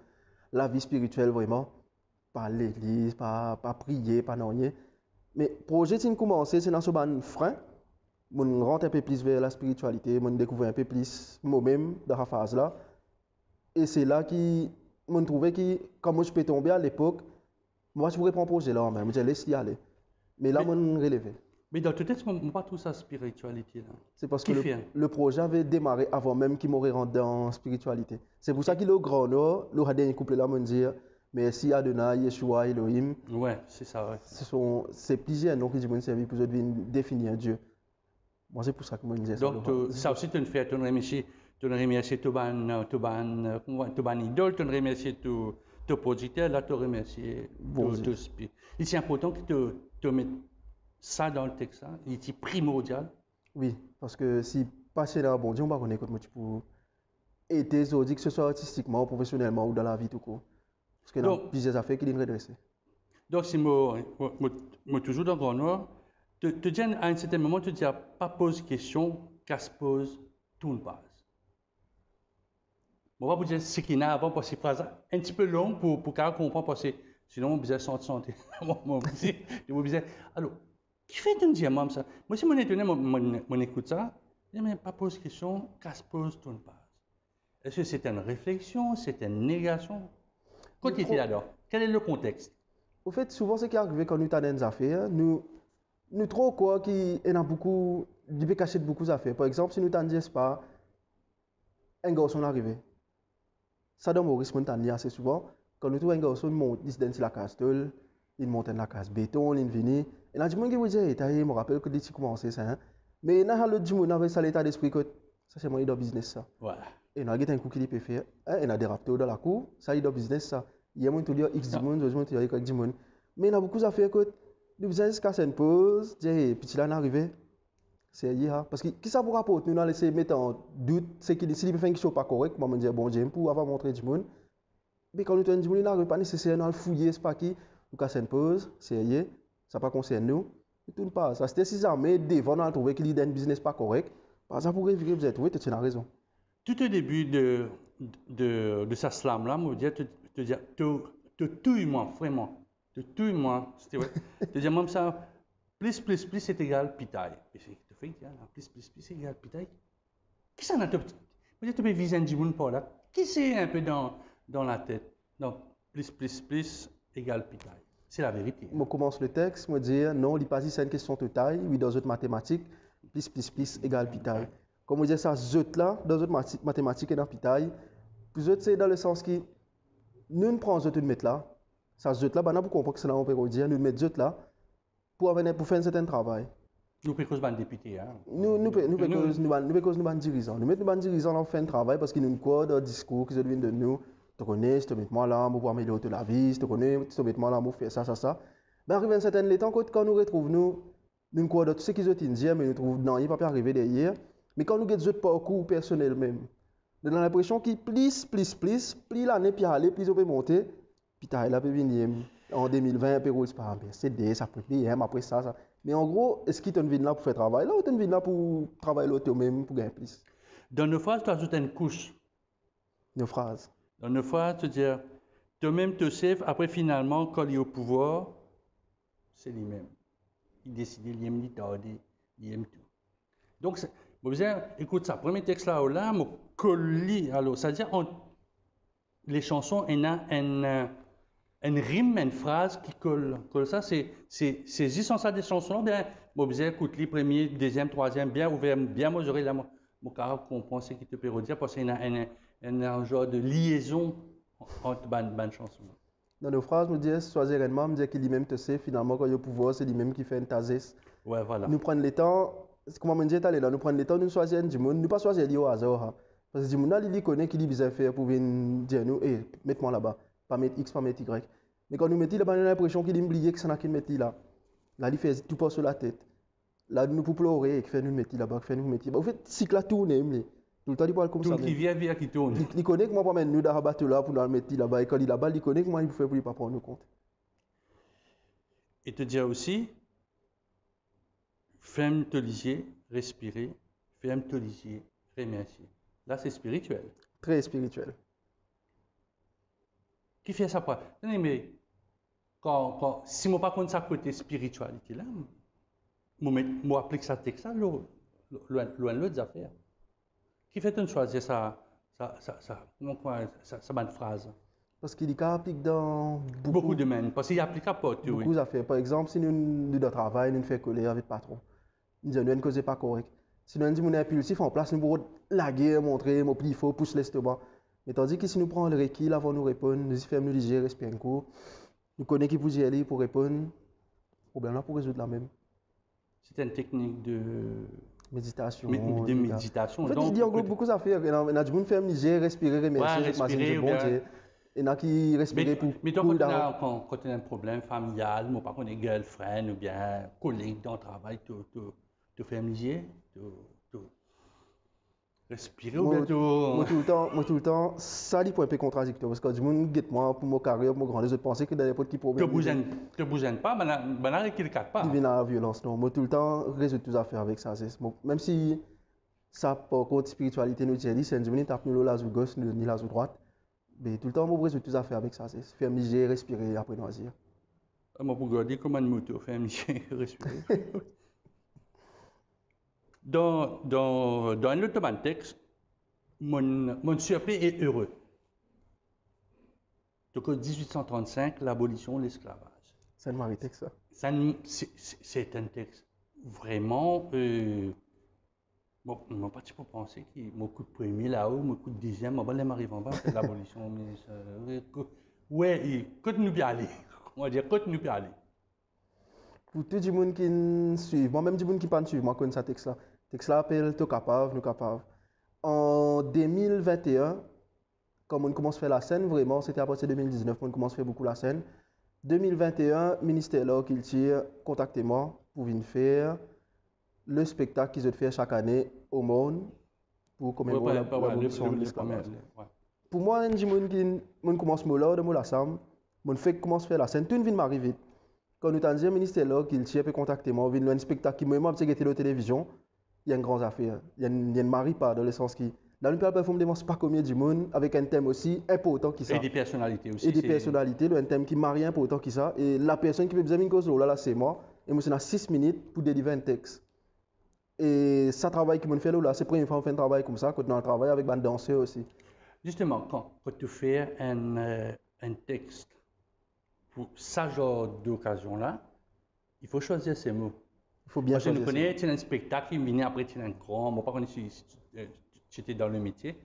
Speaker 2: la vie spirituelle vraiment, pas l'église, pas prier, pas non rien. Mais projet qui commencé, c'est dans ce ban frein, mon rentre un peu plus vers la spiritualité, mon découvre un peu plus moi-même dans la phase là. Et c'est là qui me trouvais que quand moi je peux tomber à l'époque, moi je pourrais prendre un projet là en main, je laisse y aller. Mais là,
Speaker 1: Mais,
Speaker 2: mon relevé.
Speaker 1: mais dans toute tête, on pas tout ça spiritualité là.
Speaker 2: C'est parce que
Speaker 1: Qui fait?
Speaker 2: le projet avait démarré avant même qu'il m'aurait rentré en spiritualité. C'est pour ça qu'il est au grand nord, le dernier couplet là, me dire merci Adonai, Yeshua, Elohim.
Speaker 1: Ouais, c'est ça, ouais.
Speaker 2: C'est plusieurs noms qui disent servi pour définir Dieu. Moi, c'est pour ça que moi je disais ça.
Speaker 1: Donc, ça aussi, tu fais, tu remercies ton idole, tu remercies ton producteur, là, tu remercies
Speaker 2: Bon Dieu.
Speaker 1: ton spirit. Il est important que tu mettes ça dans le texte, hein. Il est primordial.
Speaker 2: Oui, parce que si passer dans bon Dieu, on va connaître comment tu peux aider, que ce soit artistiquement, professionnellement ou dans la vie tout court. Parce qu'il y a
Speaker 1: Donc,
Speaker 2: plusieurs affaires qui viennent redresser.
Speaker 1: donc si moi toujours dans le Grand Nord, te dis à un certain moment, tu dis pas pose question, qu'à se pose, tout le passe. On va vous dire ce qu'il y a avant, parce que c'est phrase un petit peu long pour qu'elle comprenne, parce que sinon on besoin santé. Je vous disais, alors, qui fait un diamant ça? Moi, si mon étonné, mon écoute ça, je dis, mais pas pose question, qu'à se pose, tout le passe. Est-ce que c'est une réflexion, c'est une négation? Quand il était alors, quel est le contexte?
Speaker 2: Au fait, souvent, ce qui arrive quand nous avons des affaires, nous trop quoi, qui y a beaucoup, il peut cacher beaucoup d'affaires. Par exemple, si nous t'en disons pas, un garçon arrivé. Ça donne Maurice Montagny assez souvent. Quand nous trouvons un garçon, il monte, il se donne sur la case tôle, il monte dans la case béton, il vient. Et là, du monde qui vous dit, je me rappelle que tu commencé ça. Hein? Mais dans le du monde, avec ça, l'état d'esprit, que ça, c'est moi, il doit business ça.
Speaker 1: Voilà.
Speaker 2: Et nous avons un coup qui peut faire. Il y a des raptors dans la cour, ça, il doit business ça. Il y a moins de dire X du monde, d'autres monde, il y a Y du monde. Mais il y a beaucoup d'affaires que nous besoin de casser une pause, dire, puis là, on arrive. C'est hier. Parce que qui ça vous rapporte, nous, on a laissé mettre en doute, c'est qu'il s'il fait quelque chose pas correct, moi, on dire, bon, j'aime pour avoir montré du monde. Mais quand nous avons du monde, il n'arrive pas nécessairement à le fouiller, c'est pas qui, nous casser une pause, c'est hier, ça pas concerne nous. Et tout ne passe. Ça, c'était si armé, devant, on a trouvé qu'il y a un business pas correct. Par ça, pour vérifier, vous êtes trouvé, tu as raison.
Speaker 1: Tout au début de sa slam là, moi, te dire, moi vraiment, moi, c'était vrai. Te dire, même ça, plus, c'est égal pitaille. Et c'est te fait, plus, égal pitaille. Qui ça n'a pas, peut-être tu peux viser un monde par là. Qui c'est un peu dans la tête? Donc, plus, égal pitaille. C'est la vérité.
Speaker 2: Je commence le texte, je dis, non, il pas dit c'est une question de taille, oui, dans une mathématique, plus, égale pitaille. Comme on dit ça, zut là, dans une mathématique et dans pitaille, plus zut c'est dans le sens que nous ne prenons zut de mettre là, ça zut là, ben, vous comprenez que c'est là on peut dire, nous mettons zut là pour faire un certain travail.
Speaker 1: Nous pouvons cause député, hein.
Speaker 2: Nous pouvons dirigeants. Nous mettons dirigeants dans faire un travail parce qu'ils nous croient dans le discours qui viennent de nous. Tu connais, tu te mets moi là, pour améliorer la vie, tu connais, tu te mets moi là, pour faire ça. Mais arrivé à un certain temps, quand nous retrouvons, nous croyons dans tout ce qu'ils ont dit, mais nous trouvons, non, il ne peut pas arriver derrière. Mais quand nous avons notre parcours personnel même, nous avons l'impression qu'il plus l'année, puis aller, plus on peut monter, puis tu là, peut venir en 2020, puis c'est pas bien, c'est des, ça peut bien, après ça. Mais en gros, est-ce qu'il te vient là pour faire travail là ou tu viens là pour travailler là toi-même pour gagner plus?
Speaker 1: Dans nos phrases, tu ajoutes une couche.
Speaker 2: Nos phrases.
Speaker 1: Dans nos phrases, tu dis, toi-même te sais, après finalement, quand il est au pouvoir, c'est lui-même. Il décide, il aime tarder, il aime tout. Donc, vous dire, écoute ça, premier texte là, je colle, alors, c'est-à-dire, les chansons, il y a une rime, une phrase qui colle. Ça, c'est juste ça des chansons, bien, vous dire, écoute, les premiers, deuxième, troisième, bien ouvert, bien mesuré, là, mon caractère comprend ce qui te peut redire, parce qu'il y a un genre de liaison entre les chansons.
Speaker 2: Dans nos phrases, nous disons, soit sereinement, nous disons qu'il lui-même te sait, finalement, quand il est au pouvoir, c'est lui-même qui fait une tasse.
Speaker 1: Ouais, voilà.
Speaker 2: Nous prenons le temps, comment on dit, nous prenons le temps de choisir du monde, nous pas choisir au hasard. Hein. Parce que du monde, il connaît qu'il a faire pour venir dire nous, hey, mets-moi là-bas, pas mettre X, pas mettre Y. Mais quand nous mettons là-bas, on a l'impression qu'il a oublié que c'est là qu'il met là. Là, il fait tout pas sur la tête. Là, nous pouvons pleurer et qu'il fait nous mettre là-bas, qu'il fait nous mettre là-bas. En fait, le cycle a tourné. Tout le temps, il parle comme ça.
Speaker 1: Tout qui vient, qui tourne.
Speaker 2: Il connaît que moi, pas mettre nous dans le bateau là pour nous mettre là-bas. Et quand il est là-bas, il connaît que moi, il peut faire pour ne pas prendre compte.
Speaker 1: Et te dire aussi, ferme te lisier, respirer, ferme te lisier, remercier. Là, c'est spirituel.
Speaker 2: Très spirituel.
Speaker 1: Qui fait ça pas? Mais si je ne pas contre ça côté spiritualité là, je applique ça texte là, loin de l'autre affaire. Qui fait une choisir ça bonne phrase?
Speaker 2: Parce qu'il applique dans
Speaker 1: Beaucoup de domaines, parce qu'il applique à pas tout, oui.
Speaker 2: beaucoup d'affaires. Par exemple, si nous de travail, nous fait coller avec le patron, nous disons nous ne causons pas correct. Si nous disons nous impulsif en place, nous pouvons laguer, montrer, mon pli faux, pousse l'estomac. Mais tandis que si nous prenons le requis avant nous répondre, nous y faisons nous léger, respirer un coup, nous connaissons qui pour y aller pour répondre, le problème là pour résoudre la même.
Speaker 1: C'est une technique de
Speaker 2: Méditation.
Speaker 1: de méditation.
Speaker 2: En fait, il y a beaucoup d'affaires. Il y a des gens qui font léger, respirer, remercier,
Speaker 1: respirer,
Speaker 2: bon Dieu. Il y en a qui respirent pour.
Speaker 1: Mais quand tu as un problème familial, ou par contre des girlfriends ou bien collègues dans le travail, tu fais léger, tu respirer ou bien tu.
Speaker 2: Moi tout le temps, ça dit pour un peu contradictoire parce que du monde guette moi pour mon carrière, pour mon grand les autres penser que dans n'importe qui problème.
Speaker 1: Tu bouges pas, ben qu'il ne pas.
Speaker 2: Il vient à la violence, non. Moi tout le temps, résoudre toutes affaires avec ça. Même si ça, par contre, spiritualité nous dit, c'est un dimanche, tape nous la gauche, ni la droite. Mais tout le temps, moi résoudre toutes affaires avec ça. C'est faire léger, respirer, après noisir.
Speaker 1: Moi pour regarder comment une moto fait léger, respirer. Dans un autre texte, mon surpris est heureux. Donc en 1835, l'abolition de l'esclavage.
Speaker 2: C'est un mari texte, ça.
Speaker 1: C'est un texte vraiment. Bon, je n'ai pas pour penser qu'il m'a coup de premier là-haut, m'a coup de deuxième, je vais m'arriver en bas, c'est l'abolition. Oui, continue bien aller. On va dire, continue bien aller.
Speaker 2: Pour tout le monde qui suit, moi-même du monde qui ne pas suivre, moi, je connais ce texte-là. Le texte-là appelle T'es capable, nous capables. En 2021, comme on commence à faire la scène, vraiment, c'était à partir de 2019 qu'on commence à faire beaucoup la scène. 2021, ministère là qu'il tire, contactez-moi pour venir faire le spectacle qu'ils ont fait chaque année au monde pour commémorer l'abolition de l'esclavage. Pour moi, un des gens qui commence à là, de la sam, mon fait commence à faire la scène, tout le monde m'arrive. Quand nous t'en disons ministère là qu'il tire, peut contacter moi, venir un spectacle qui moi j'ai été à la télévision, il y a une grande affaire, il y a une mari pas dans le sens qui dans le performance démontre pas combien du monde avec un thème aussi important qui ça.
Speaker 1: Et des personnalités aussi.
Speaker 2: Et des personnalités, un thème qui marie important qui ça. Et la personne qui peut besoin d'une cause là, c'est moi. Et moi, c'est 6 minutes pour délivrer un texte. Et ça travail qui me fait là, c'est la première fois qu'on fait un travail comme ça, quand on travaille avec des danseurs aussi.
Speaker 1: Justement, quand tu fais un texte pour ce genre d'occasion-là, il faut choisir ses mots.
Speaker 2: Il faut bien choisir.
Speaker 1: Parce que nous connaissons un spectacle qui vient après, tu es un grand, moi pas connais si tu étais dans le métier,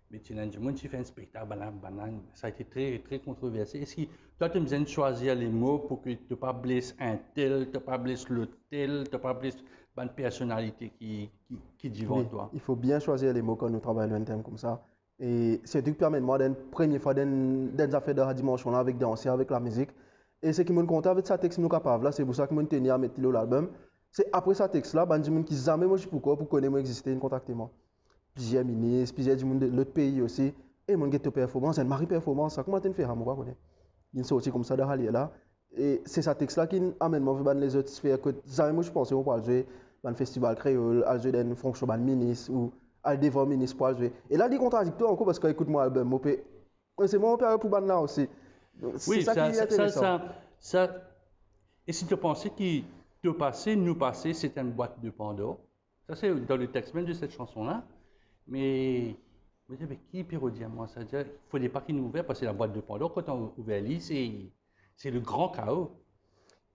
Speaker 1: mais tu as du monde qui fait un spectacle, banane, ça a été très, très controversé. Est-ce que toi, tu as besoin de choisir les mots pour que tu ne pas blesses un tel, tu ne pas blesses l'autre tel, tu ne pas blesses une personnalité qui dit devant toi?
Speaker 2: Il faut bien choisir les mots quand nous travaillons un thème comme ça. Et c'est ce qui permet de moi, d'une première fois, des affaires de la dimension avec danser, avec la musique. Et ce qui me compte avec ça texte nous capable là, c'est pour ça que je tenais à mettre l'album. C'est après ça texte là, des gens qui jamais moi pourquoi pour connaître moi exister, contacter moi. Plusieurs ministres, plusieurs du monde de l'autre pays aussi. Et mon ghetto performance, un mari performance, ça comment tu fais à moi connaître. Il sorti comme ça de rallier là. Et c'est ce texte là qui amène moi vers les autres sphères que jamais moi je pensais on pourrait jouer dans le festival créole, à jouer dans une fonction de ministre ou à devant ministre pour jouer. Et là il est contradictoire encore parce que écoute moi album, c'est mon père pour ban là aussi.
Speaker 1: Oui, ça qui est intéressant. Et si tu pensais que te passer, nous passer, c'est une boîte de Pandore. Ça, c'est dans le texte même de cette chanson-là. Mais avec qui parodie à moi? C'est-à-dire qu'il ne fallait pas qu'il nous ouvre parce que la boîte de Pandore, quand on ouvre l'île, c'est le grand chaos.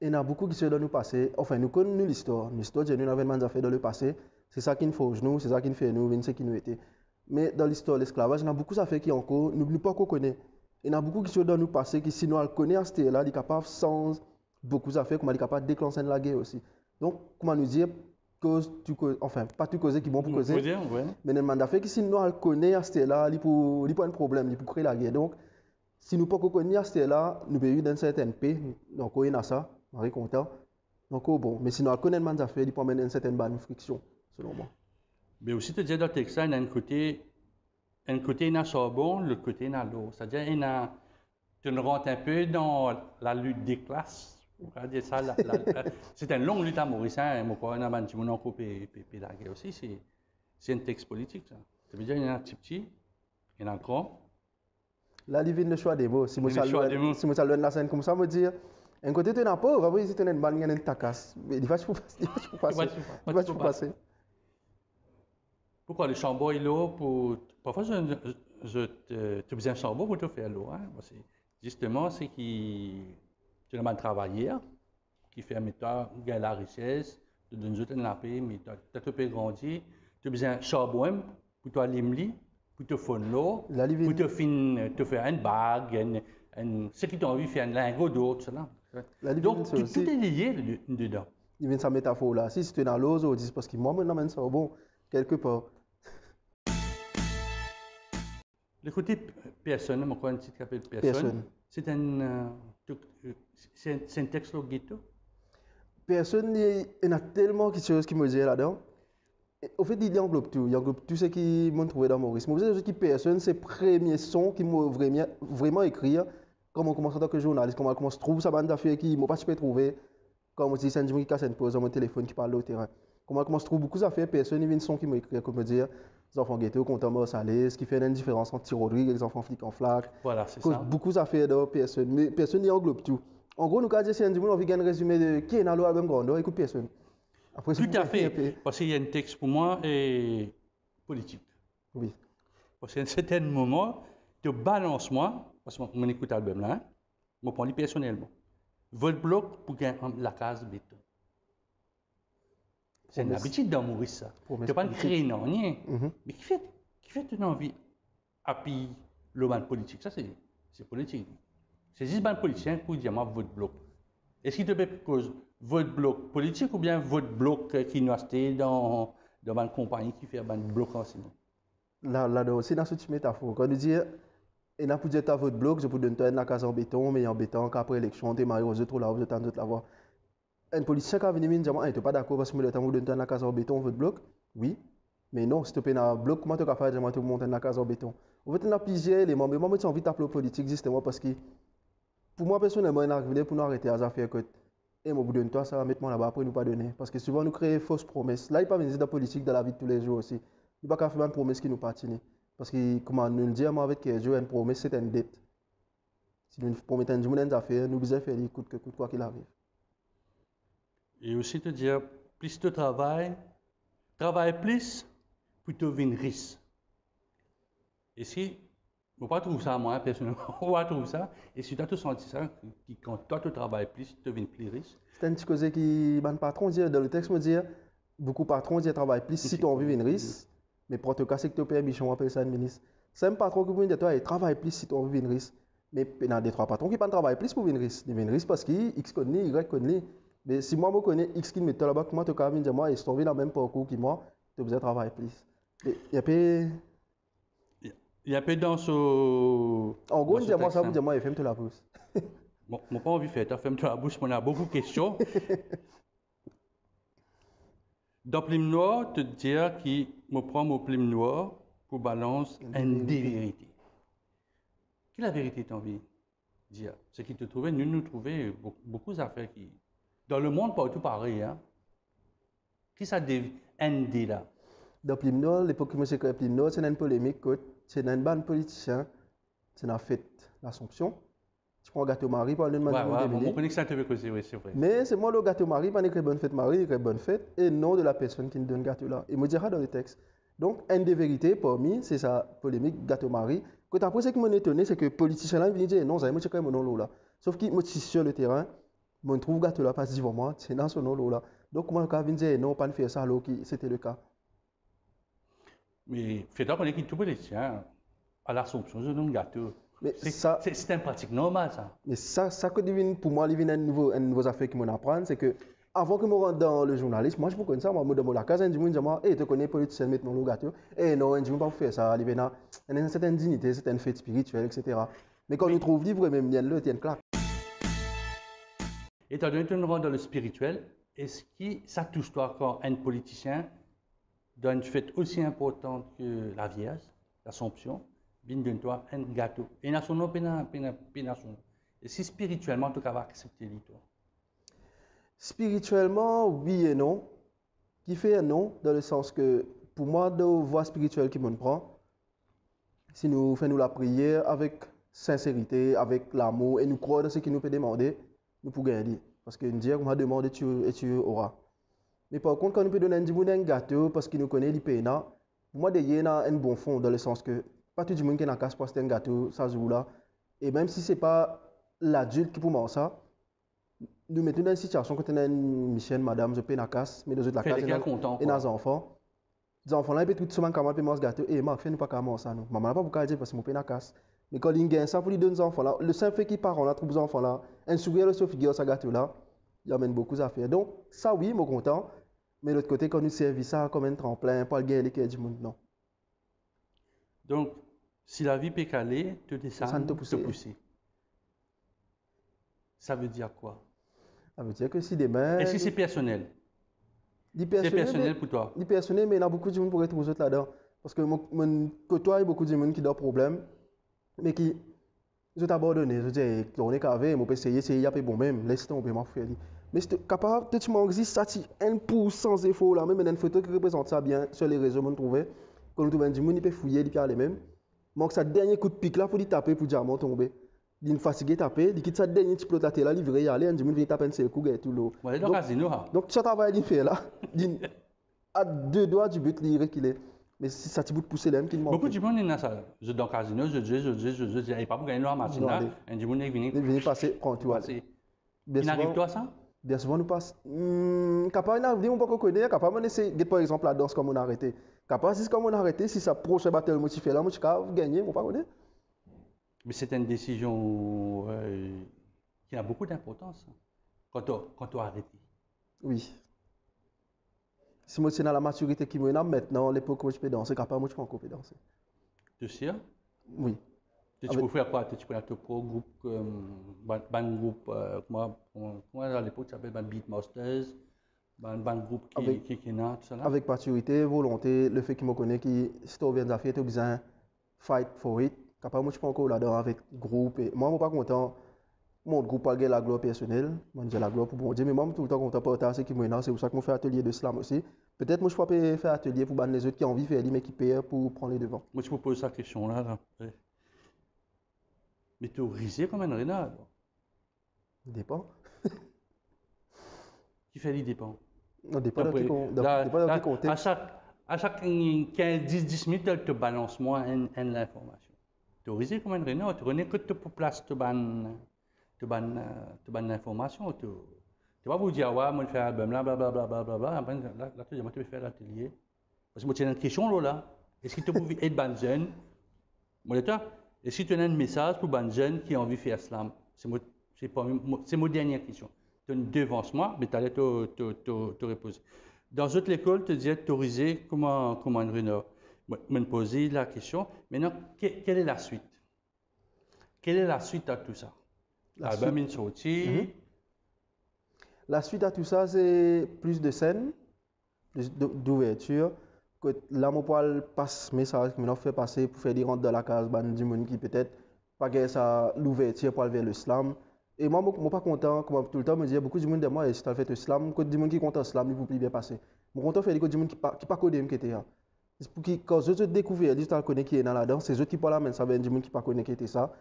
Speaker 2: Il y en a beaucoup qui se donnent nous passer. Enfin, nous connaissons l'histoire. L'histoire, j'ai une avènement à faire dans le passé. C'est ça qui nous forge nous, c'est ça qui nous fait nous, c'est qui nous était. Mais dans l'histoire de l'esclavage, il y a beaucoup d'affaires qui encore, n'oublie pas qu'on connaît. Il y en a beaucoup qui se donnent nous passer, qui sinon, elle connaît à ce là, il est capable, sans beaucoup d'affaires, comment il est capable de déclencher la guerre aussi. Donc, comment nous dire, enfin, pas tout causer qui est bon pour causer.
Speaker 1: Ouais.
Speaker 2: Mais il y a des affaires qui sinon, elle connaît à ce là, il pas un problème, il peut créer la guerre. Donc, si nous ne pouvons pas connaître à ce là, nous pouvons dans une certaine paix, donc on a ça. Marie content. Donc, bon, mais sinon, on connaît des affaires, il peut amener une certaine bonne friction, selon moi.
Speaker 1: Mais aussi, tu dis dans le texte, il y a un côté, il y a charbon, l'autre côté, il y a l'eau. C'est-à-dire, tu rentres un peu dans la lutte des classes. C'est une longue lutte à Maurice. On a un petit peu encore la guerre aussi. C'est un texte politique, ça. Ça veut dire qu'il y en a un petit, il y en a un grand.
Speaker 2: Là, il vient le choix des mots. Si moi,
Speaker 1: Le choix des mots.
Speaker 2: si moi, ça la scène comme ça, me dire, un côté, tu es un pauvre, après, si tu es une balle, il y a une tacasse. Mais il va, je peux passer. Il va, je peux passer.
Speaker 1: Pourquoi le chambon est là pour... Parfois, tu as besoin de chambon pour te faire l'eau. Hein? Justement, c'est qui... Tu as mal travaillé, qui fait, mais tu as la richesse, tu donnes juste un paix, mais tu as tout grandi. Tu as besoin de charbon pour toi limli, pour te faire l'eau, pour te faire une bague, ce qui t'a envie de faire un lingot d'eau, cela. Donc, tout est lié dedans.
Speaker 2: Il vient sa métaphore là. Si tu es dans l'eau, c'est parce que moi, je m'amène ça bon, quelque part.
Speaker 1: Le côté personne, je crois un titre qui s'appelle Personne. C'est un texte au ghetto.
Speaker 2: Personne, il y a tellement de choses qui me disent là-dedans. Au fait, il englobe tout. Il englobe tout ce qui m'a trouvé dans Maurice. Maurice, c'est personne, c'est le premier son qui m'a vraiment écrit. Comment on commence en tant que journaliste, comment on trouve ça bande d'affaires qui m'a pas trouvé. Comme on dit, c'est un qui casse une pause dans mon téléphone qui parle au terrain. Comment on trouve beaucoup d'affaires, personne, il y a une son qui m'a écrit, comme me dire, les enfants ghetto, content salé, ce qui fait une différence entre Rodrigue et les enfants flics en flac.
Speaker 1: Voilà, c'est ça.
Speaker 2: Beaucoup d'affaires dans personne, mais personne n'y englobe tout. En gros, nous, quand c'est un on vient un résumé de qui est dans l'album Grandeur, écoute personne.
Speaker 1: Après, tout à fait. Parce qu'il y a un texte pour moi et politique.
Speaker 2: Oui.
Speaker 1: Parce qu'à un certain moment, tu balances moi, parce que je écoute l'album là, je prends personnellement. Votre bloc pour gagner la case béton. C'est une habitude dans Maurice ça. Tu n'as pas créé rien. Mais qui fait une envie à piller le ban politique? Ça, c'est politique. C'est juste ban politicien pour dire moi votre bloc. Est-ce qu'il te fait cause votre bloc politique ou bien votre bloc qui nous acheté dans une compagnie qui fait un bloc enseignement?
Speaker 2: Là, c'est dans cette métaphore. Quand on dit, et là, pour dire à votre bloc, je peux donner une case en béton, mais en béton, qu'après l'élection, tu es marié aux autres là, vous êtes en d'autres là-bas. Un politicien qui a venu me dire, tu n'es pas d'accord parce que le temps où vous donnez une case en béton, votre bloc? Oui. Mais non, si tu es dans un bloc, comment tu vas faire, tu monter une case en béton? En fait, il y a plusieurs éléments, mais moi, j'ai envie de t'appeler politique justement parce que, pour moi, personnellement, il est arrivé pour nous arrêter à affaires que, et au bout de temps, ça va mettre moi là-bas après nous pas donner. Parce que souvent, nous créons fausses promesses. Là, il n'y a pas venir de la politique dans la vie de tous les jours aussi. Il n'y a pas qu'à faire une promesse qui nous patinent. Parce que, comment nous le dire, moi, avec Kerjo, une promesse, c'est une dette. Si nous promettons une affaire, nous devons faire les coûte que coûte, quoi qu'il arrive.
Speaker 1: Et aussi te dire, plus tu travailles plus, plus tu deviens riche. Et si, je ne pas trouver ça moi, personnellement, on va trouver ça, et si tu as tout senti ça, quand toi tu travailles plus, tu deviens plus riche.
Speaker 2: C'est un petit chose qui, le patron dit, dans le texte, me dit, beaucoup de patrons disent travaille plus si tu as envie de devenir riche, mais pour te casser que tu payes, Bichon appelle ça un ministre. C'est un patron qui vous dit, toi, travaille plus si tu as envie de devenir riche. Mais il y a des trois patrons qui ne travaillent plus pour devenir riche. Ils deviennent riches parce qu'ils X connaissent, Y connaissent. Mais si moi, je connais X qui me met là-bas, comment tu as envie de dire, moi, ils sont dans le même parcours que moi, tu as besoin de travailler plus. Il
Speaker 1: y a peu dans ce.
Speaker 2: En gros, moi, ça vous dit, moi, il ferme la bouche.
Speaker 1: Bon, je n'ai pas envie de faire, tu fermes la bouche, on a beaucoup de questions. Dans Plume Noire, te dire que je prends mon Plume Noire pour balance une vérité. Quelle est la vérité tu as envie de dire? Ce qui te trouvait, nous trouvons beaucoup d'affaires qui. Dans le monde, partout pareil. Hein? Qui ça ND là?
Speaker 2: Dans Plume Noire, l'époque où je suis Plume Noire, c'est une polémique, c'est un ban politicien, c'est une fête l'Assomption. Tu prends gâteau Marie, par le
Speaker 1: monde. On connaît que ça te veut causer, oui, c'est vrai.
Speaker 2: Mais c'est moi le gâteau Marie, pas une bonne fête Marie, une bonne fête, et non de la personne qui nous donne le gâteau là. Il me dira dans le texte. Donc, une des vérités, parmi, c'est sa polémique gâteau Marie. Quand après, ce qui m'a étonné, c'est que le politicien là, il vient dire non, ça, moi, c'est quand même mon nom là. Sauf qu'il me dit sur le terrain, je trouve gâteau là, pas devant moi, c'est dans son nom là. Donc, moi, quand il vient dire non, pas de faire ça, alors que c'était le cas.
Speaker 1: Mais, fais-toi connaître que tout politicien, à l'Assomption, je donne gâteau. C'est une pratique normale, ça.
Speaker 2: Mais ça que devine, pour moi, il vient une nouvelle affaire qui m'apprend, c'est que avant que je rentre dans le journalisme, moi je peux connaître ça, moi je me demande la case, je me dis, hey, tu connais les politiciens maintenant le gâteau, et non, je ne peux pas faire ça, il y a une certaine dignité, c'est une fête spirituelle, etc. Mais quand on trouve livre, même il y a le tienne claque.
Speaker 1: Étant donné que nous rentrons dans le spirituel, est-ce que ça touche toi quand un politicien, dans une fête aussi importante que la Vierge, l'Assomption, vient de toi un gâteau. Et dans son nom, et si spirituellement, tu vas accepter l'histoire?
Speaker 2: Spirituellement, oui et non. Qui fait un non, dans le sens que, pour moi, de voie spirituelle qui me prend, si nous faisons la prière avec sincérité, avec l'amour, et nous croire dans ce qu'il nous peut demander, nous pouvons gagner. Parce que nous dire, on va demander et tu auras. Mais par contre, quand nous peut donner un gâteau parce qu'il nous connaît, il paye, pour moi, il y a un bon fond, dans le sens que pas tout le monde qui est dans la casse pour un gâteau, ça joue là. Et même si ce n'est pas l'adulte qui peut manger ça, nous mettons dans une situation quand on a une Michel, madame, je paye la casse, mais les autres la casse, et les enfants. Les enfants là, ils peuvent tout semaine comment payer ce gâteau. Et Marc, fais-nous pas comment ça, nous. Maman n'a pas beaucoup à dire parce que mon paye la casse. Mais quand il gagne ça pour les deux enfants là, le simple fait qu'il part, on a trouvé les enfants là, un sourire sur figure ce gâteau là, il amène beaucoup d'affaires. Donc, ça oui, je suis content. Mais de l'autre côté, quand nous servons ça comme un tremplin, pas le gagner les du monde, non.
Speaker 1: Donc, si la vie peut caler, te descendre, te pousser. Ça veut dire quoi?
Speaker 2: Ça veut dire que si demain.
Speaker 1: Est-ce que c'est personnel? C'est personnel pour toi?
Speaker 2: C'est personnel, mais il y a beaucoup de monde pour être aux autres là-dedans. Parce que je côtoie beaucoup de monde qui ont des problèmes, mais qui. Je t'ai abandonné. Je dis, on est cavé, on peut essayer, il y a pas bon même, laisse tomber, m'en faire. Mais si tu es capable, tu m'en existe, ça tire 1% d'effort là, même une photo qui représente ça bien sur les réseaux, on trouve. Quand on trouve un dimanche, il peut fouiller, il peut aller même. Manque ça dernier coup de pic là pour lui taper pour diamant tomber. Il est fatigué taper, il quitte ça dernier petit plot là, il veut y aller, un dimanche vient taper un seul coup et tout l'eau. Donc ça travail qu'il fait là, à deux doigts du but, il reculé. Mais si ça te bout de pousser là, qu'il manque.
Speaker 1: Beaucoup de monde dans ça. Je dans le casino, je dis, pas pour gagner la machine là, un dimanche il vient
Speaker 2: passer quand tu vois.
Speaker 1: Il arrive toi ça?
Speaker 2: Bien souvent nous passe. Capable d'avoir on peut connaître, capable essayer par exemple la danse comme on a arrêté. Capable si comme on a arrêté, si ça prochain battle motivé là, moi je capable gagner, on pas connaître.
Speaker 1: Mais c'est une décision qui a beaucoup d'importance quand tu as arrêté.
Speaker 2: Oui. Si moi, c'est dans la maturité qui me maintenant, l'époque où je peux danser, capable, moi, je peux encore danser.
Speaker 1: Tu es sûr?
Speaker 2: Oui.
Speaker 1: Tu peux faire quoi? Tu peux faire un groupe, un groupe, comment à l'époque, ça s'appelle Beatmasters, un groupe qui est là, tout ça là?
Speaker 2: Avec maturité, volonté, le fait qu'il me connaît, qui, si tu viens d'affaires, tu as besoin de fight for it. Capable, moi, je peux encore là-dedans avec groupe. Et moi, je ne suis pas content. Mon groupe a la gloire personnelle, moi j'ai la gloire pour bon Dieu, mais moi je suis tout le temps content de partager ce qui me c'est pour ça que je fais atelier de slam aussi. Peut-être moi je peux faire atelier pour les autres qui ont envie de faire mais qui payent pour prendre les devants.
Speaker 1: Moi je me pose cette question là. Mais tu es risé comme un renard.
Speaker 2: Dépend.
Speaker 1: Qui fait les dépend?
Speaker 2: Non, dépend de qui compte.
Speaker 1: À chaque 10 minutes, tu te balances moi l'information. Tu es risé comme un renard, tu connais que tu peux place te ban l'information, tu vas vous dire, ouais, moi je fais un album là, blablabla, après là, tu vas faire l'atelier. Parce que moi, tu as une question là, est-ce que tu peux être ban jeune? Est-ce que tu as un message pour ban jeune qui a envie de faire slam? C'est ma dernière question. Tu as une devance moi, mais tu allais te reposer. Dans d'autres écoles, tu disais autorisé comment un renard. Je me posais la question, maintenant, quelle est la suite? Quelle est la suite à tout ça? L'album est sorti.
Speaker 2: La suite à tout ça, c'est plus de scènes, plus d'ouverture. Là, mon poil passe message que je fais passer pour faire des rentres dans la case du monde qui peut-être pas gagner ça l'ouverture pour aller vers le slam. Et moi, je ne suis pas content, comme tout le temps, me dire beaucoup de monde de moi, et si tu as fait le slam, quand du monde qui est content slam, il ne peut plus bien passer. Je suis content de faire des gens qui ne pas codé qui était là. C'est pour que quand je découvre, je connais qui est dans la danse, c'est eux qui parlent là, mais ça vient du monde qui ne connaît qui était ça.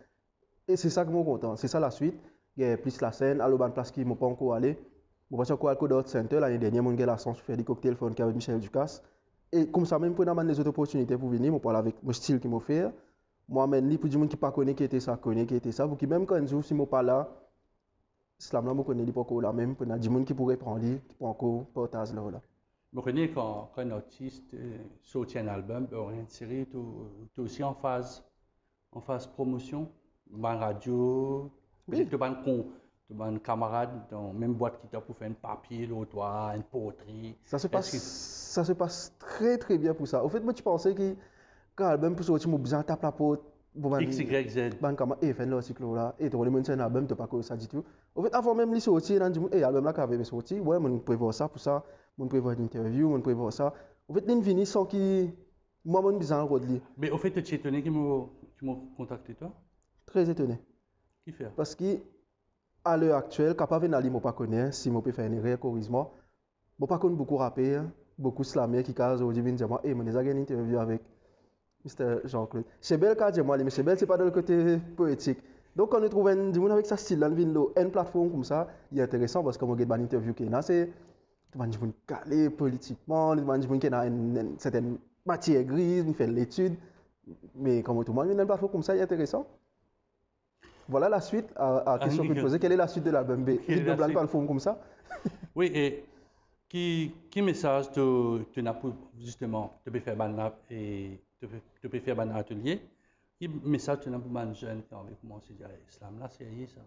Speaker 2: Et c'est ça que je suis content. C'est ça la suite. Il y a plus la scène, à l'autre place qui ne pas encore allé. Je suis encore allé au Center l'année dernière, je la chance de faire des cocktails avec Michel Ducasse. Et comme ça, même pour avoir des autres opportunités pour venir, je parle avec mon style qui m'a fait. Moi-même, pour du monde qui ne connaît qui était ça, connaît qui était ça. Pour que même quand je suis pas là, Slam là, je connais pas encore là même. Pour du monde qui pourrait prendre, qui peut encore partager là.
Speaker 1: Je connais quand un artiste sort un album, une série, tu es aussi en phase promotion, dans radio, peut-être que tu as un camarade dans la même boîte qui t'a pour faire un papier, l'autre, une poterie.
Speaker 2: Ça se passe très très bien pour ça. Au fait, moi, tu pensais que quand l'album pour sortir, je besoin de taper la porte.
Speaker 1: X, Y, Z.
Speaker 2: Et fait le cycle là. Et tu as un album, tu n'as pas ça du tout. Au fait, avant même de sortir, l'album là qui avait sorti, ouais, on prévoit ça pour ça. On prévoit une interview, on prévoit ça. Au fait, il vient sans qui. Moi, je suis besoin de le.
Speaker 1: Mais au fait, tu es étonné qu'ils m'ont contacté toi?
Speaker 2: Très étonné.
Speaker 1: Qui fait?
Speaker 2: Parce que à l'heure actuelle, capable d'aller, je ne connais pas si je peux faire une erreur, corrige-moi. Je ne connais pas beaucoup de rappeurs, beaucoup de slameurs qui casent aujourd'hui, me disent, je vais une interview avec Mr. Jean-Claude. Chebel, quand j'ai moi, mais Chebel, c'est pas dans le côté poétique. Donc, quand on trouve du monde avec sa style, là, une plateforme comme ça, il est intéressant parce que moi, j'ai une interview qui est là, c'est du monde calé politiquement, du monde qui a une certaine matière grise, il fait l'étude. Mais comme tout le monde, une plateforme comme ça, il est intéressant. Voilà la suite à la question que tu posais. Quelle est la suite de l'album B?
Speaker 1: Quelle est la
Speaker 2: Vite,
Speaker 1: suite?
Speaker 2: plateforme comme ça.
Speaker 1: Oui, et qui message tu n'as pour justement, tu peux faire un et tu peux faire un atelier. Qui message tu n'as pour un jeune qui a envie de commencer à dire l'islam là, c'est ça.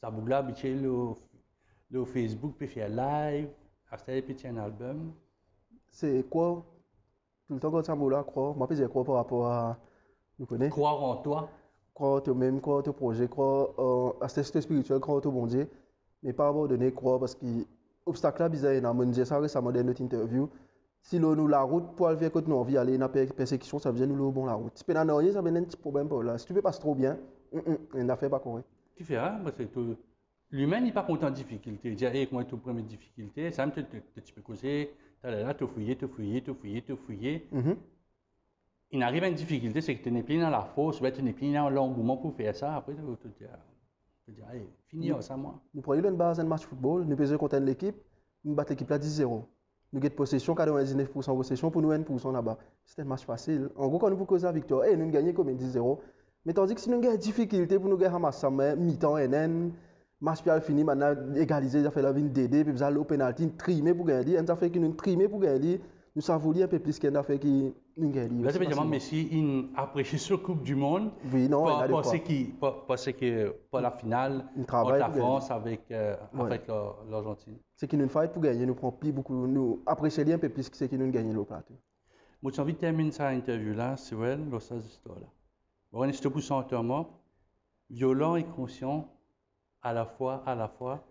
Speaker 1: Ça vous l'a habitué le Facebook, puis faire live, acheter puis un album.
Speaker 2: C'est quoi? Tout le temps, quand ça me là, croire. Moi, je dis quoi par rapport à. Vous connaissez?
Speaker 1: Croire en toi.
Speaker 2: Croire toi-même, croire ton projet, croire à cet spirituel, croire au bon Dieu. Mais pas abandonner, croire parce que l'obstacle là, bizarre, on me disait ça récemment dans notre interview. Si nous la route pour aller vers côté nous envie aller dans la persécution, ça veut dire nous le bon la route. Si tu peux rien, ça veut dire un petit problème pour là. Si tu peux pas trop bien, une affaire pas correcte.
Speaker 1: Tu fais hein, parce que l'humain n'est pas content de difficulté. Il dit, hey, moi, tu première difficulté, ça me tu peux causer, tu là, tu fouiller. Il arrive à une difficulté, c'est que tu n'es plus dans la force, tu n'es plus dans l'engouement pour faire ça. Après, tu te dis, hey, finis ça, moi.
Speaker 2: Nous prenons une base, un match football, nous pesons contre l'équipe, nous battons l'équipe là 10-0. Nous avons possession, 99% de possession pour nous 1% là-bas. C'est un match facile. En gros, quand nous causer la victoire, nous gagnons comme 10-0. Mais tandis que si nous avons des difficultés pour nous gagner ramasser mi-temps, match puis fini, maintenant égaliser, ça fait la vie d'aider, puis vous allez au pénalty, trimer pour gagner, ça fait que nous trimer pour gagner, nous savons un peu plus qu'un fait qui nous gagne.
Speaker 1: Là, c'est évidemment Messi, il apprécie ce Coupe du Monde.
Speaker 2: Oui, non,
Speaker 1: parce que pour la finale contre la France avec l'Argentine.
Speaker 2: C'est qui nous fait pour gagner, nous prenons plus beaucoup, nous apprécions un peu plus que ce qui nous gagne le plateau.
Speaker 1: Moi, j'ai envie de terminer cette interview-là, c'est vrai, dans cette histoire-là. On est pour sentement violent et conscient à la fois, à la fois,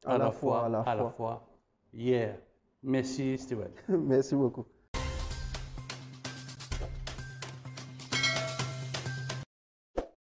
Speaker 1: à la fois, hier. Merci, Steven.
Speaker 2: Merci beaucoup.